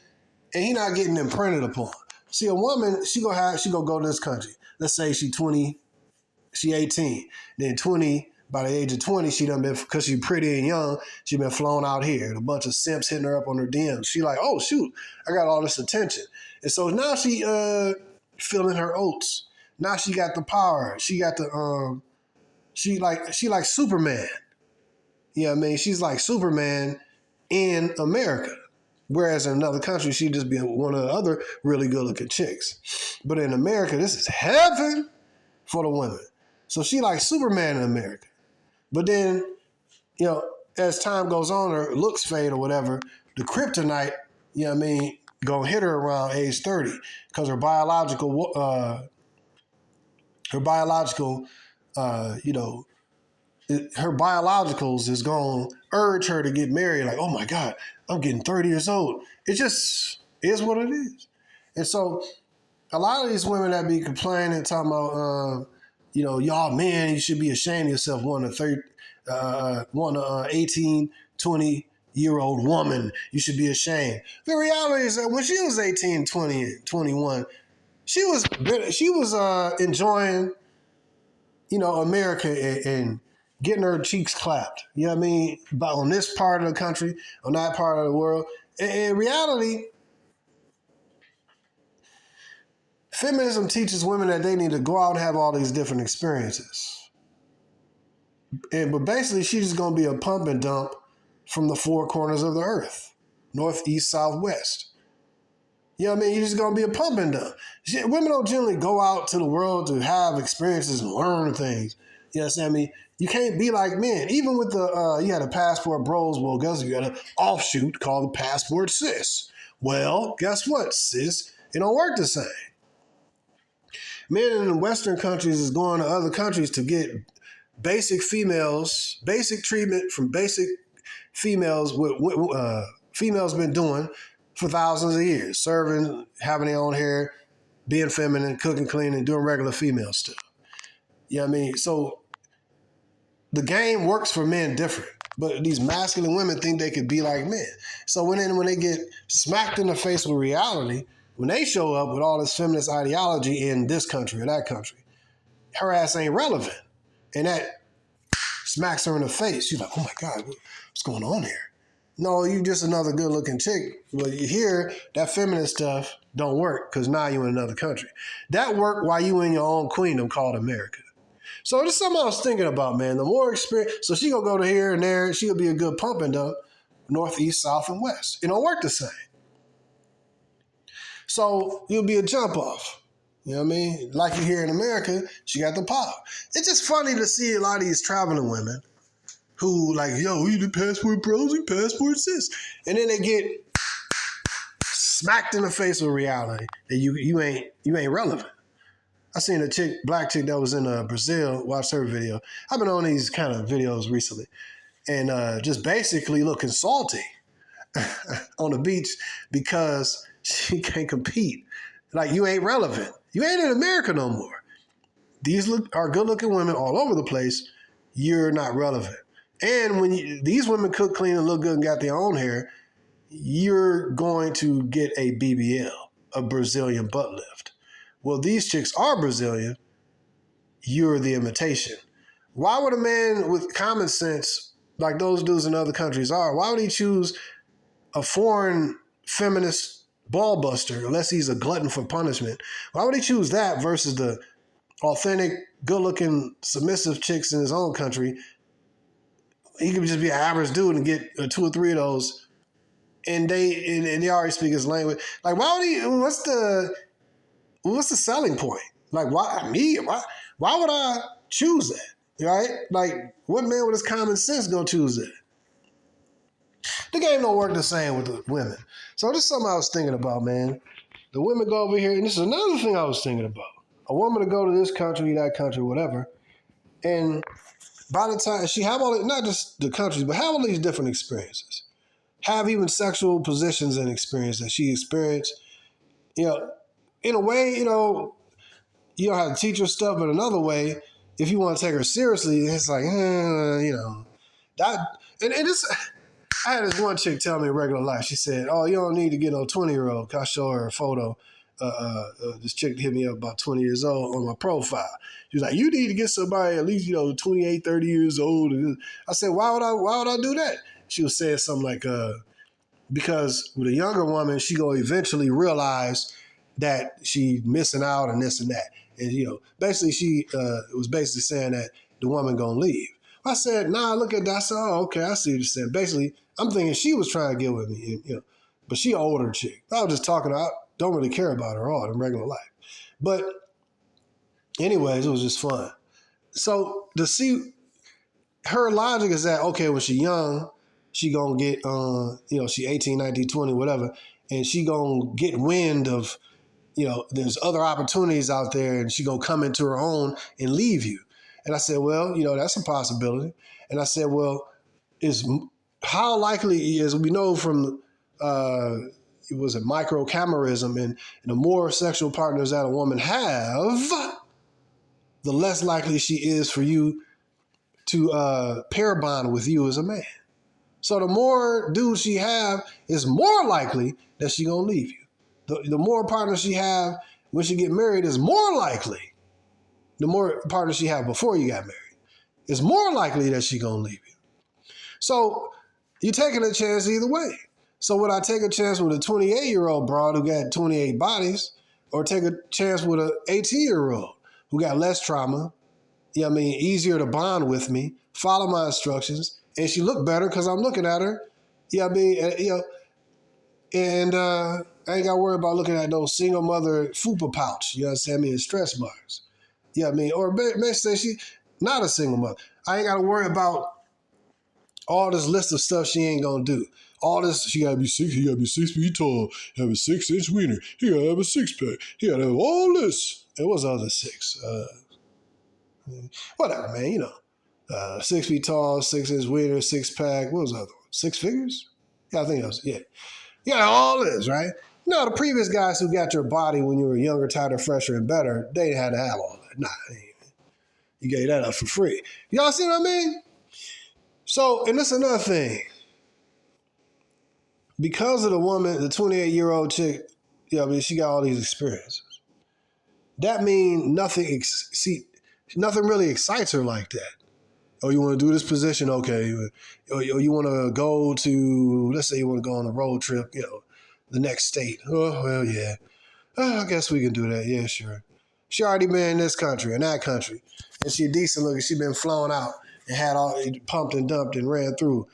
and he not getting imprinted upon. See, a woman, she gonna go to this country. Let's say she 20, she 18. Then 20, by the age of 20, she done been, because she pretty and young, she been flown out here. And a bunch of simps hitting her up on her DMs. She like, oh, shoot, I got all this attention. And so now she feeling her oats. Now she got the power. She got the she like Superman. You know what I mean? She's like Superman in America. Whereas in another country, she'd just be one of the other really good looking chicks. But in America, this is heaven for the women. So she like Superman in America. But then, you know, as time goes on, her looks fade or whatever, the kryptonite, you know what I mean, gonna hit her around age 30 because her biological, you know, her biologicals is going to urge her to get married. Like, oh my God, I'm getting 30 years old. It just is what it is. And so a lot of these women that be complaining, talking about, you know, y'all men, you should be ashamed of yourself, one 18, 20-year-old woman, you should be ashamed. The reality is that when she was 18, 20, 21, she was enjoying, you know, America and getting her cheeks clapped. You know what I mean? But on this part of the country, on that part of the world. In reality, feminism teaches women that they need to go out and have all these different experiences. But basically, she's just going to be a pump and dump from the four corners of the earth. North, east, south, west. You know what I mean? You're just going to be a pump and dump. Women don't generally go out to the world to have experiences and learn things. You know what I mean? You can't be like men. Even with the, you had a passport bros, well, guess you got an offshoot called the passport cis. Well, guess what, sis? It don't work the same. Men in the Western countries is going to other countries to get basic treatment from basic females, what females been doing for thousands of years, serving, having their own hair, being feminine, cooking, cleaning, doing regular female stuff. You know what I mean? So the game works for men different, but these masculine women think they could be like men. So when they get smacked in the face with reality, when they show up with all this feminist ideology in this country or that country, her ass ain't relevant. And that smacks her in the face. She's like, oh my God, what's going on here? No, you just another good looking chick. But you hear that feminist stuff don't work because now you're in another country. That worked while you in your own queendom called America. So this is something I was thinking about, man. The more experience, so she gonna go to here and there, she'll be a good pump and dump, north, east, south, and west. It don't work the same. So you'll be a jump off. You know what I mean? Like you here in America, she got the power. It's just funny to see a lot of these traveling women who like, yo, we the passport bros, we passport sis. And then they get smacked in the face with reality that you ain't relevant. I seen a black chick that was in Brazil, watched her video. I've been on these kind of videos recently and just basically looking salty on the beach because she can't compete. Like, you ain't relevant. You ain't in America no more. These are good-looking women all over the place. You're not relevant. And when these women cook, clean, and look good and got their own hair, you're going to get a BBL, a Brazilian butt lift. Well, these chicks are Brazilian. You're the imitation. Why would a man with common sense, like those dudes in other countries are, why would he choose a foreign feminist ball buster unless he's a glutton for punishment? Why would he choose that versus the authentic, good-looking, submissive chicks in his own country? He could just be an average dude and get 2 or 3 of those, and they already speak his language. Like, why would he? What's the selling point? Like, why me? Why would I choose that? Right? Like, what man with his common sense gonna choose that? The game don't work the same with the women. So this is something I was thinking about, man. The women go over here, and this is another thing I was thinking about. A woman to go to this country, that country, whatever, and by the time she have all, not just the countries, but have all these different experiences, have even sexual positions and experience that she experienced, you know, in a way, you don't have to teach her stuff, but another way, if you want to take her seriously, it's like, that, and it's, I had this one chick tell me in regular life, she said, oh, you don't need to get a 20-year-old. I show her a photo. This chick hit me up about 20 years old on my profile. She was like, you need to get somebody at least, 28, 30 years old. I said, why would I do that? She was saying something like, because with a younger woman, she gonna eventually realize that she missing out and this and that. And, basically she was basically saying that the woman gonna leave. I said, nah, look at that. I said, oh, okay, I see what you're saying. Basically, I'm thinking she was trying to get with me, but she an older chick. I was just talking, I don't really care about her all in regular life. But anyways, it was just fun. So to see her logic is that, okay, when she young, she gonna get, she 18, 19, 20, whatever, and she gonna get wind of, there's other opportunities out there and she gonna come into her own and leave you. And I said, well, that's a possibility. And I said, well, how likely is, we know from, it was a microcamerism, and the more sexual partners that a woman have, the less likely she is for you to pair bond with you as a man. So the more dudes she have, is more likely that she gonna leave you. The more partners she have when she get married is more likely. The more partners she have before you got married, it's more likely that she gonna leave you. So you're taking a chance either way. So would I take a chance with a 28-year-old broad who got 28 bodies, or take a chance with an 18-year-old who got less trauma, easier to bond with me, follow my instructions, and she looked better because I'm looking at her, and I ain't got to worry about looking at those single mother fupa pouch, and stress marks. Or may say she not a single mother. I ain't got to worry about all this list of stuff she ain't gonna do. All this, she gotta be 6 feet tall, have a 6-inch wiener, he gotta have a 6-pack, he gotta have all this. It was other 6. Whatever, man, 6 feet tall, 6-inch wiener, 6-pack, what was the other one? 6 figures? Yeah, I think that was, yeah. Yeah, all this, right? No, the previous guys who got your body when you were younger, tighter, fresher, and better, they had to have all that. Nah, you gave that up for free. Y'all see what I mean? So, and this is another thing. Because of the woman, the 28-year-old chick, she got all these experiences. That means nothing really excites her like that. Oh, you want to do this position? Okay. Or you want to go to, let's say you want to go on a road trip, the next state. Oh, well, yeah. I guess we can do that. Yeah, sure. She already been in this country and that country. And she decent looking. She been flown out and had all pumped and dumped and ran through.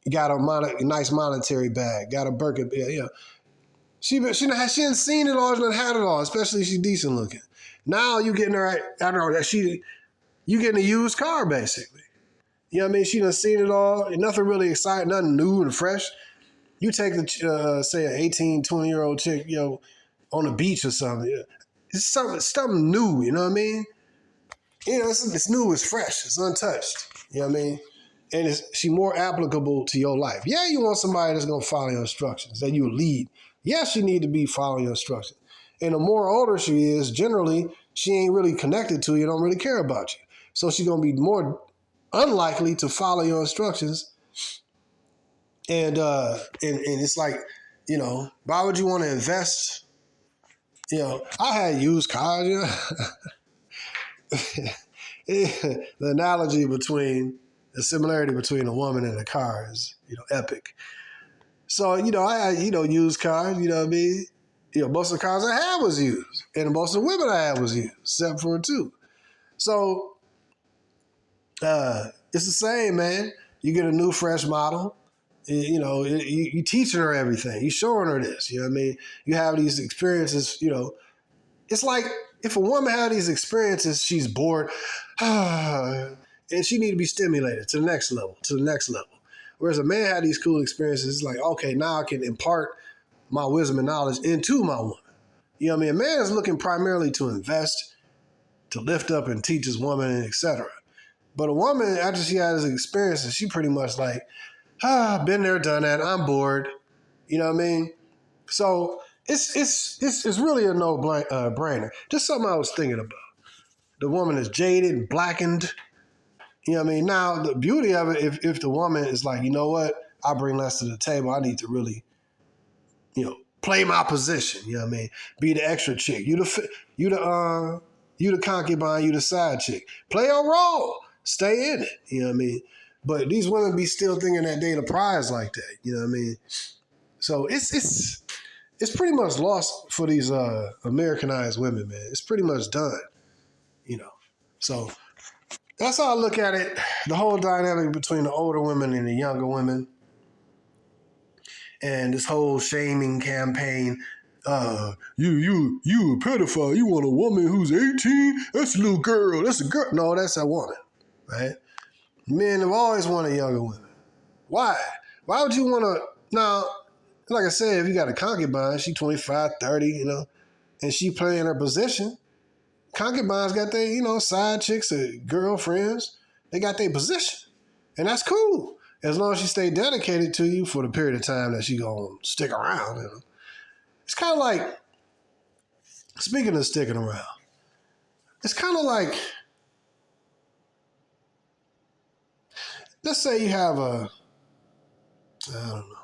Got a nice monetary bag. Got a Birkin. She hadn't seen it all. She done had it all. Especially if she decent looking. Now you getting her. I don't know that you getting a used car basically. She done seen it all. Nothing really exciting. Nothing new and fresh. You take say an 18, 20-year-old chick, on the beach or something. It's something new. You know what I mean? It's new. It's fresh. It's untouched. You know what I mean? And she more applicable to your life. Yeah, you want somebody that's going to follow your instructions, that you lead. Yes, she need to be following your instructions. And the more older she is, generally, she ain't really connected to you, don't really care about you. So she's going to be more unlikely to follow your instructions. And it's like, why would you want to invest? I had used cars, The analogy the similarity between a woman and a car is, epic. So, I had, used cars, you know what I mean? Most of the cars I had was used. And most of the women I had was used, except for 2. So, it's the same, man. You get a new, fresh model. You teaching her everything. You showing her this, you know what I mean? You have these experiences, It's like, if a woman had these experiences, she's bored. And she need to be stimulated to the next level. Whereas a man had these cool experiences, it's like, okay, now I can impart my wisdom and knowledge into my woman. You know what I mean? A man is looking primarily to invest, to lift up and teach his woman, etc. But a woman, after she has experiences, she pretty much like, been there, done that, I'm bored. You know what I mean? So it's really a no-brainer. Just something I was thinking about. The woman is jaded and blackened. You know what I mean? Now, the beauty of it, if the woman is like, you know what? I bring less to the table. I need to really, play my position. You know what I mean? Be the extra chick. You the concubine. You the side chick. Play your role. Stay in it. You know what I mean? But these women be still thinking that they the prize like that. You know what I mean? So it's pretty much lost for these Americanized women, man. It's pretty much done. So that's how I look at it. The whole dynamic between the older women and the younger women, and this whole shaming campaign. You a pedophile. You want a woman who's 18? That's a little girl. That's a girl. No, that's a woman, right? Men have always wanted younger women. Why? Why would you want to? Now, like I said, if you got a concubine, she 25, 30, and she playing her position. Concubines got their, side chicks or girlfriends. They got their position. And that's cool. As long as she stay dedicated to you for the period of time that she gonna stick around. It's kind of like, speaking of sticking around, it's kind of like, let's say you have I don't know.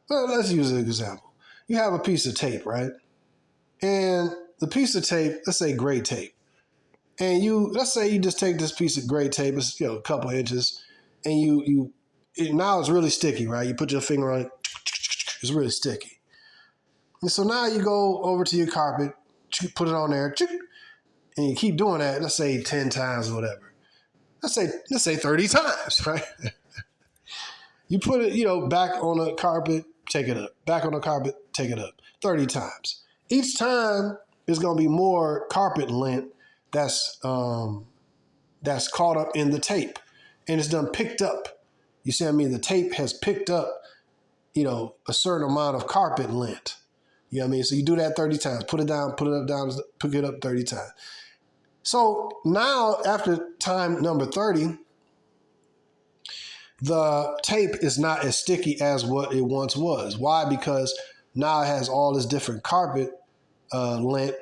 Well, let's use an example. You have a piece of tape, right? And the piece of tape, let's say gray tape. And let's say you just take this piece of gray tape, it's a couple inches, and now it's really sticky, right? You put your finger on it, it's really sticky. And so now you go over to your carpet, put it on there, and you keep doing that, let's say 10 times or whatever. Let's say 30 times, right? You put it, back on the carpet, take it up. Back on the carpet, take it up. 30 times. Each time there's going to be more carpet lint that's caught up in the tape, and it's done picked up. You see what I mean? The tape has picked up, a certain amount of carpet lint. You know what I mean? So you do that 30 times. Put it down, put it up, down, pick it up 30 times. So now after time number 30, the tape is not as sticky as what it once was. Why? Because now it has all this different carpet lint,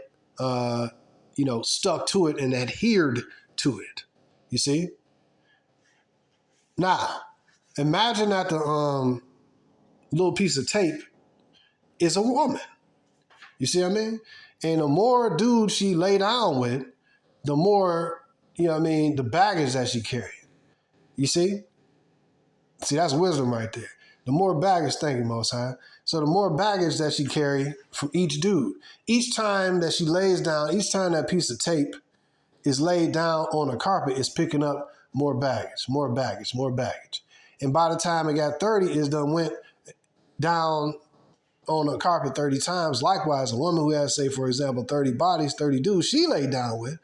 stuck to it and adhered to it. You see? Now, imagine that the little piece of tape is a woman. You see what I mean? And the more dudes she lay down with, the more, the baggage that she carried. You see? See, that's wisdom right there. The more baggage, thank you, Most High. So the more baggage that she carried from each dude, each time that she lays down, each time that piece of tape is laid down on a carpet, it's picking up more baggage, more baggage, more baggage. And by the time it got 30, it's done went down on a carpet 30 times. Likewise, a woman who has, say, for example, 30 bodies, 30 dudes she laid down with,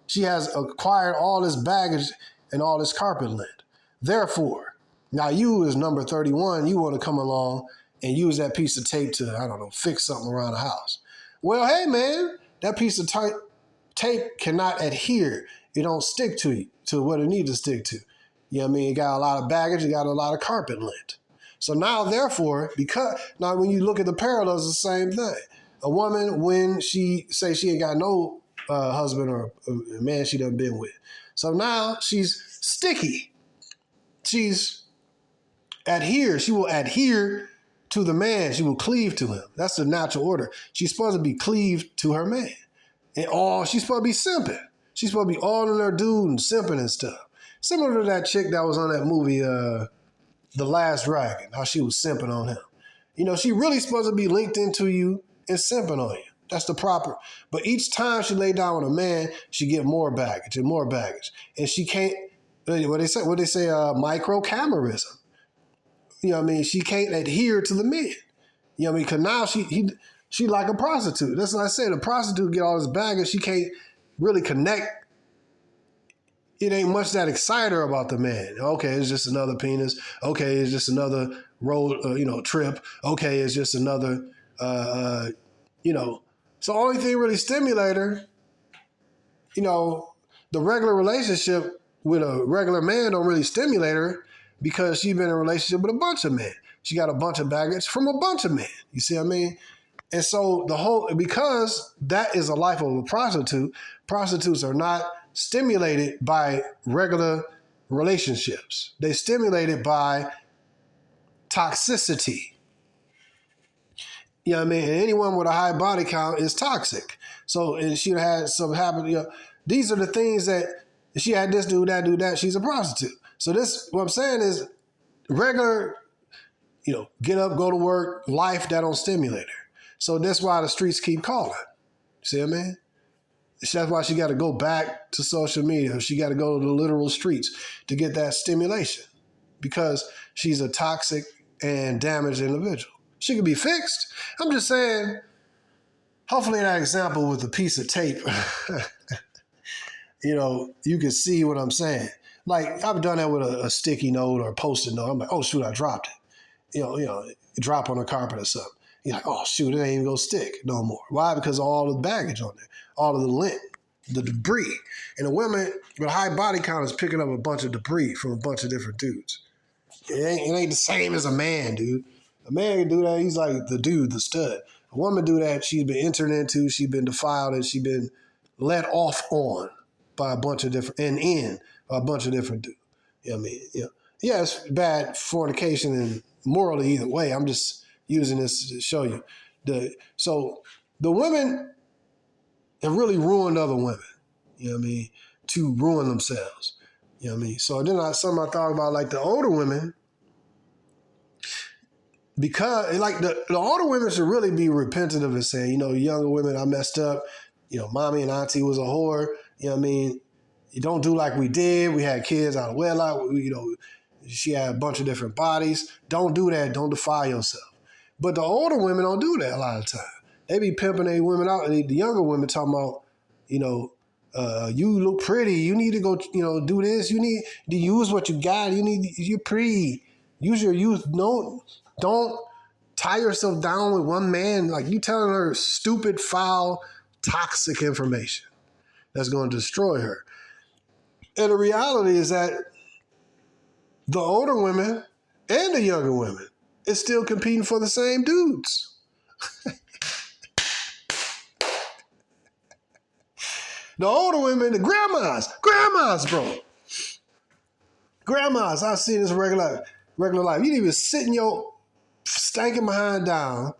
she has acquired all this baggage and all this carpet lint. Therefore, now you as number 31, you want to come along and use that piece of tape to, fix something around the house. Well, hey, man, that piece of tape cannot adhere. It don't stick to what it needs to stick to. You know what I mean? It got a lot of baggage. It got a lot of carpet lint. So now, therefore, now when you look at the parallels, it's the same thing. A woman, when she ain't got no husband or a man she done been with. So now she's sticky. She will adhere to the man. She will cleave to him. That's the natural order. She's supposed to be cleaved to her man. And she's supposed to be simping. She's supposed to be all in her dude and simping and stuff. Similar to that chick that was on that movie, The Last Dragon, how she was simping on him. She really supposed to be linked into you and simping on you. That's the proper. But each time she lay down with a man, she get more baggage and more baggage. And she can't, what they say, microcamerism. She can't adhere to the men. Because now she like a prostitute. That's what I said. A prostitute get all this baggage. She can't really connect. It ain't much that excite her about the man. Okay, it's just another penis. Okay, it's just another road, trip. Okay, it's just another, So the only thing really stimulate her, the regular relationship with a regular man don't really stimulate her because she's been in a relationship with a bunch of men. She got a bunch of baggage from a bunch of men. You see what I mean? And so because that is a life of a prostitute, prostitutes are not stimulated by regular relationships. They stimulated by toxicity. You know what I mean? And anyone with a high body count is toxic. So, and she had some happen, these are the things that if she had this, do that, she's a prostitute. So what I'm saying is regular, get up, go to work, life that don't stimulate her. So that's why the streets keep calling. See what I mean? That's why she got to go back to social media. She got to go to the literal streets to get that stimulation because she's a toxic and damaged individual. She could be fixed. I'm just saying, hopefully that example with a piece of tape, you can see what I'm saying. Like I've done that with a sticky note or a Post-it note. I'm like, oh shoot, I dropped it. You drop on the carpet or something. You're like, oh shoot, it ain't even gonna stick no more. Why? Because of all the baggage on there, all of the lint, the debris. And the women with a high body count is picking up a bunch of debris from a bunch of different dudes. It ain't the same as a man, dude. A man can do that, he's like the dude, the stud. A woman do that, she's been entered into, she's been defiled, and she's been let off on by a bunch of different, and in by a bunch of different dudes. You know what I mean? Yeah, it's bad fornication and morally either way. I'm just using this to show you. So the women have really ruined other women, you know what I mean, to ruin themselves. You know what I mean? So then something I thought about, like the older women, because like the older women should really be repentant of it, saying, younger women, I messed up. Mommy and auntie was a whore. You know what I mean? You don't do like we did. We had kids out of wedlock. She had a bunch of different bodies. Don't do that. Don't defile yourself. But the older women don't do that a lot of time. They be pimping their women out. And the younger women talking about, you look pretty. You need to go, do this. You need to use what you got. You're pretty. Use your youth. Don't tie yourself down with one man. Like you telling her stupid, foul, toxic information that's going to destroy her. And the reality is that the older women and the younger women is still competing for the same dudes. The older women, the grandmas, bro. Grandmas, I see this regular life. You need to be sitting your stanking behind down.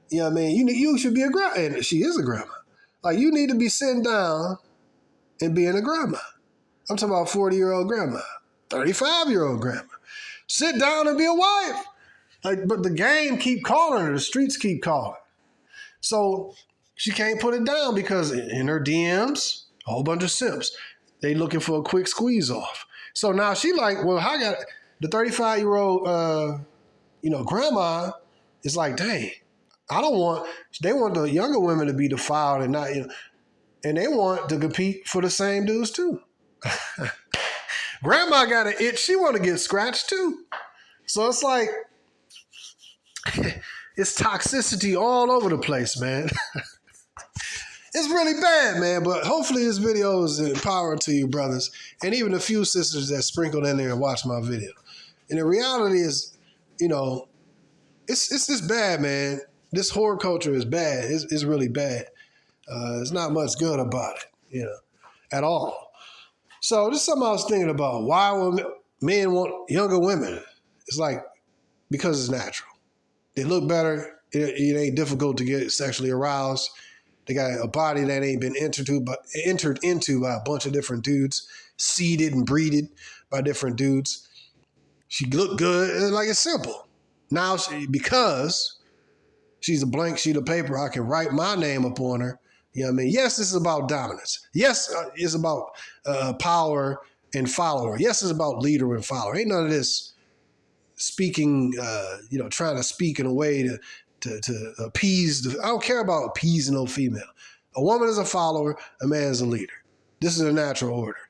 You know what I mean? You should be a grandma. And she is a grandma. Like, you need to be sitting down and being a grandma. I'm talking about 40-year-old grandma, 35-year-old grandma. Sit down and be a wife. But the game keep calling her. The streets keep calling. So she can't put it down because in her DMs, a whole bunch of simps. They looking for a quick squeeze off. So now she like, well, I got the 35-year-old, grandma is like, dang, they want the younger women to be defiled and not, and they want to compete for the same dudes too. Grandma got an itch. She want to get scratched too. So it's like, it's toxicity all over the place, man. It's really bad, man. But hopefully this video is empowering to you, brothers, and even a few sisters that sprinkled in there and watched my video. And the reality is, it's just bad, man. This whore culture is bad. It's really bad. There's not much good about it, at all. So this is something I was thinking about. Why would men want younger women? It's like, because it's natural. They look better. It ain't difficult to get sexually aroused. They got a body that ain't been entered into by a bunch of different dudes, seeded and breeded by different dudes. She look good. Like, it's simple. Now, because she's a blank sheet of paper, I can write my name upon her. You know what I mean? Yes, this is about dominance. Yes, it's about power and follower. Yes, it's about leader and follower. Ain't none of this speaking, trying to speak in a way to appease. I don't care about appeasing no female. A woman is a follower, a man is a leader. This is a natural order.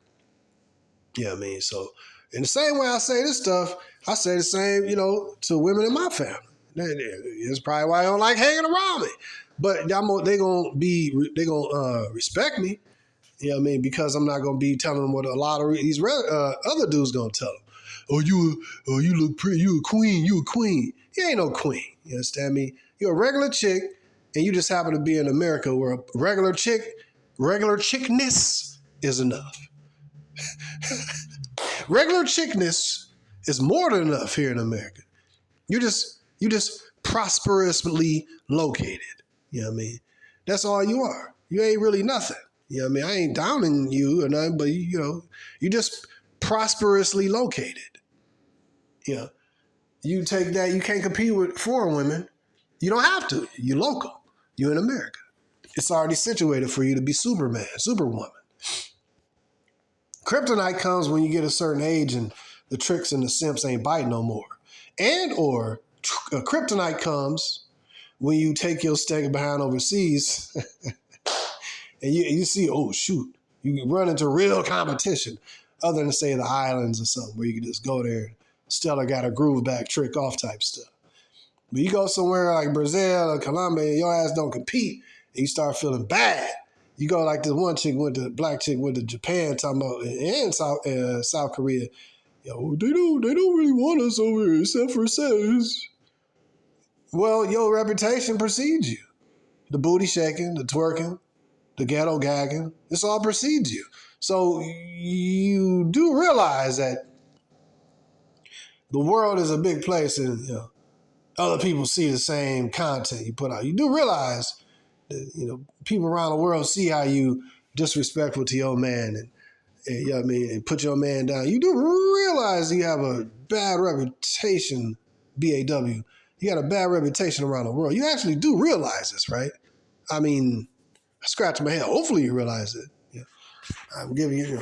You know what I mean? So in the same way I say this stuff, I say the same, to women in my family. That's probably why I don't like hanging around me. But they gonna respect me. You know what I mean? Because I'm not gonna be telling them what a lot of these other dudes gonna tell them. Oh, you look pretty. You a queen. You a queen. You ain't no queen. You understand me? You're a regular chick, and you just happen to be in America where a regular chickness is enough. Regular chickness is more than enough here in America. You just prosperously located. You know what I mean? That's all you are. You ain't really nothing. You know what I mean? I ain't downing you or nothing, but you just prosperously located. You take that, you can't compete with foreign women. You don't have to. You're local. You're in America. It's already situated for you to be Superman, Superwoman. Kryptonite comes when you get a certain age and the tricks and the simps ain't biting no more. And or kryptonite comes when you take your stake behind overseas and you see, oh shoot, you run into real competition other than say the islands or something where you can just go there. Stella got a groove back trick off type stuff. But you go somewhere like Brazil or Colombia and your ass don't compete and you start feeling bad. You go like this one chick went to black chick went to Japan talking about and South Korea. Yo, they don't really want us over here except for sex. Well, your reputation precedes you. The booty shaking, the twerking, the ghetto gagging, this all precedes you. So you do realize that the world is a big place and other people see the same content you put out. You do realize that people around the world see how you disrespectful to your man and you know what I mean, and put your man down. You do realize you have a bad reputation, BAW. You got a bad reputation around the world. You actually do realize this, right? I mean, I scratch my head. Hopefully you realize it. I'm giving you,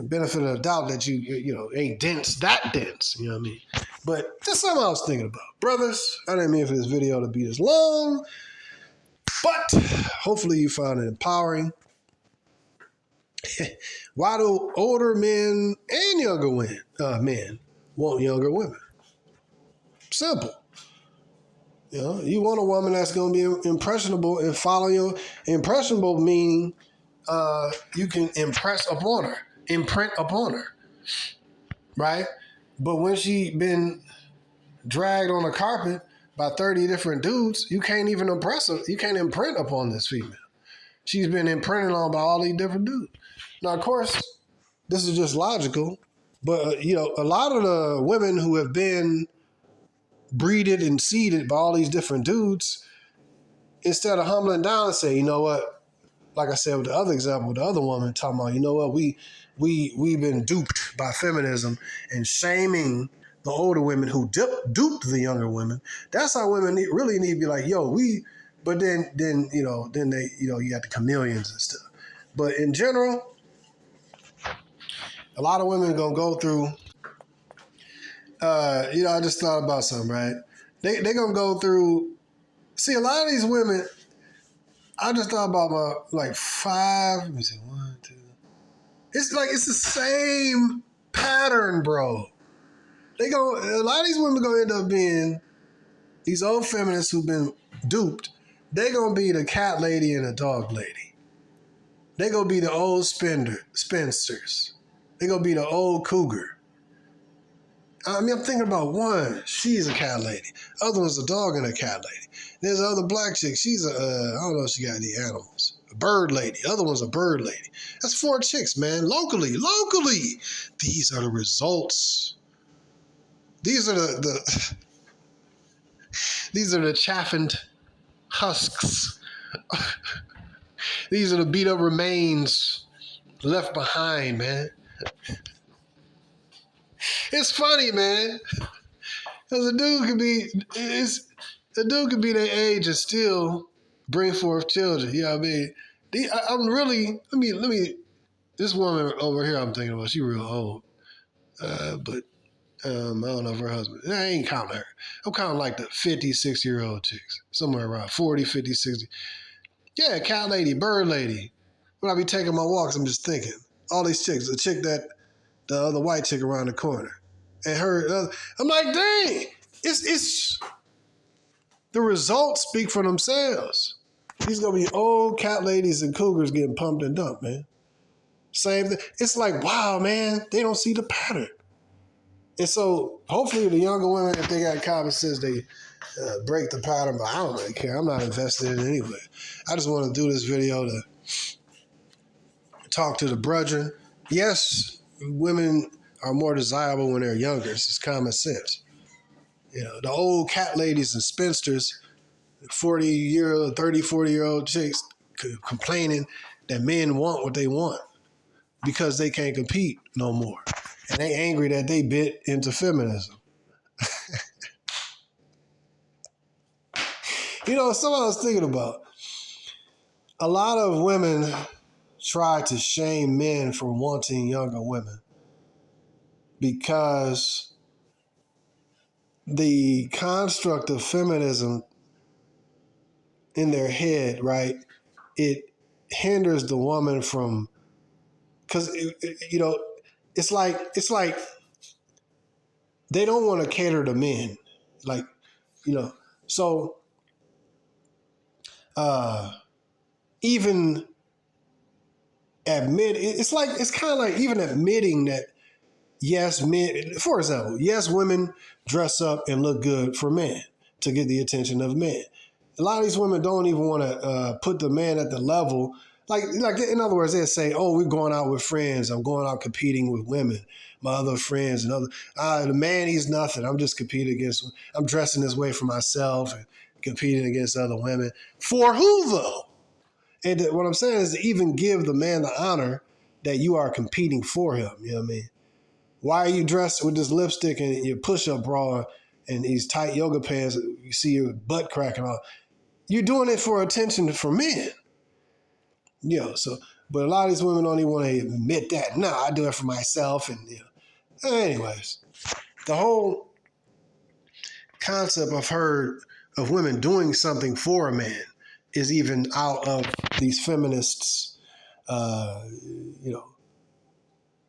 benefit of the doubt that you ain't that dense. You know what I mean? But that's something I was thinking about. Brothers, I didn't mean for this video to be this long, but hopefully you found it empowering. Why do older men and younger men want younger women? Simple. You want a woman that's going to be impressionable and follow you. Impressionable meaning you can imprint upon her, right? But when she been dragged on a carpet by 30 different dudes, you can't even impress her. You can't imprint upon this female. She's been imprinted on by all these different dudes. Now, of course, this is just logical, but, a lot of the women who have been breeded and seeded by all these different dudes, instead of humbling down and say, you know what, like I said with the other example, the other woman talking about, you know what, we've been duped by feminism and shaming the older women who duped the younger women. That's how women really need to be like, but then they, you got the chameleons and stuff. But in general, a lot of women are going to go through, I just thought about something, right? They're going to go through, see, a lot of these women, I just thought about like 5, let me see, 1, 2. It's the same pattern, bro. A lot of these women going to end up being these old feminists who've been duped. They're going to be the cat lady and the dog lady. They're going to be the old spinsters. They're going to be the old cougar. I mean, I'm thinking about one. She's a cat lady. Other one's a dog and a cat lady. There's another black chick. She's I don't know if she got any animals. A bird lady. Other one's a bird lady. That's 4 chicks, man. Locally. These are the results. These are these are the chaffened husks. These are the beat up remains left behind, man. It's funny, man. Because a dude could be their age and still bring forth children. You know what I mean? This woman over here I'm thinking about, she real old. But I don't know if her husband, I ain't counting her. I'm counting like the 50, 60-year-old chicks. Somewhere around 40, 50, 60. Yeah, cat lady, bird lady. When I be taking my walks, I'm just thinking. All these chicks, the other white chick around the corner. And her, I'm like, dang, it's the results speak for themselves. These gonna be old cat ladies and cougars getting pumped and dumped, man. Same thing. It's like, wow, man, they don't see the pattern. And so hopefully the younger women, if they got common sense, they break the pattern, but I don't really care. I'm not invested in it anyway. I just want to do this video to talk to the brethren. Yes, women are more desirable when they're younger. It's just common sense. The old cat ladies and spinsters, 40-year-old, 30, 40-year-old chicks complaining that men want what they want because they can't compete no more. And they angry that they bit into feminism. Something I was thinking about. a lot of women try to shame men for wanting younger women because the construct of feminism in their head, right? It hinders the woman from, because it's like they don't want to cater to men, like so even it's kind of like even admitting that yes, men, for example, yes, women dress up and look good for men to get the attention of men. A lot of these women don't even want to put the man at the level. Like in other words, they say, "Oh, we're going out with friends. I'm going out competing with women, my other friends, and the man, he's nothing. I'm just competing against. I'm dressing this way for myself and competing against other women. For who though?" And what I'm saying is to even give the man the honor that you are competing for him. You know what I mean? Why are you dressed with this lipstick and your push-up bra and these tight yoga pants? You see your butt cracking off. You're doing it for attention for men. But a lot of these women don't even want to admit that. No, I do it for myself. And anyways, the whole concept I've heard of women doing something for a man is even out of these feminists,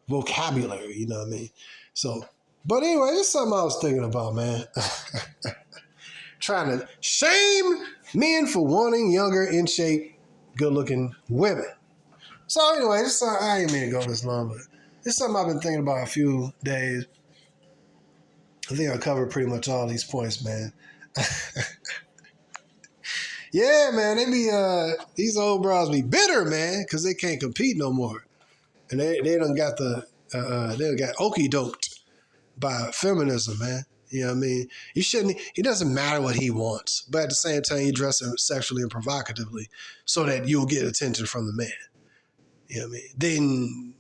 vocabulary. You know what I mean? So, but anyway, it's something I was thinking about, man. Trying to shame men for wanting younger, in shape, good-looking women. So anyway, I didn't mean to go this long, but it's something I've been thinking about a few days. I think I covered pretty much all these points, man. Yeah, man, they be these old bras be bitter, man, because they can't compete no more, and they done got they done got okie doked by feminism, man. You know what I mean? It doesn't matter what he wants, but at the same time, you dress him sexually and provocatively so that you'll get attention from the man. You know what I mean? Then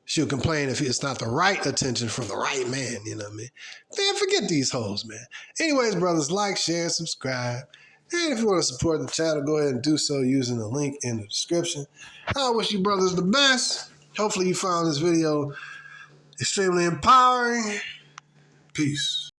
she'll complain if it's not the right attention from the right man. You know what I mean? Man, forget these hoes, man. Anyways, brothers, like, share, subscribe. And if you want to support the channel, go ahead and do so using the link in the description. I wish you brothers the best. Hopefully you found this video extremely empowering. Peace.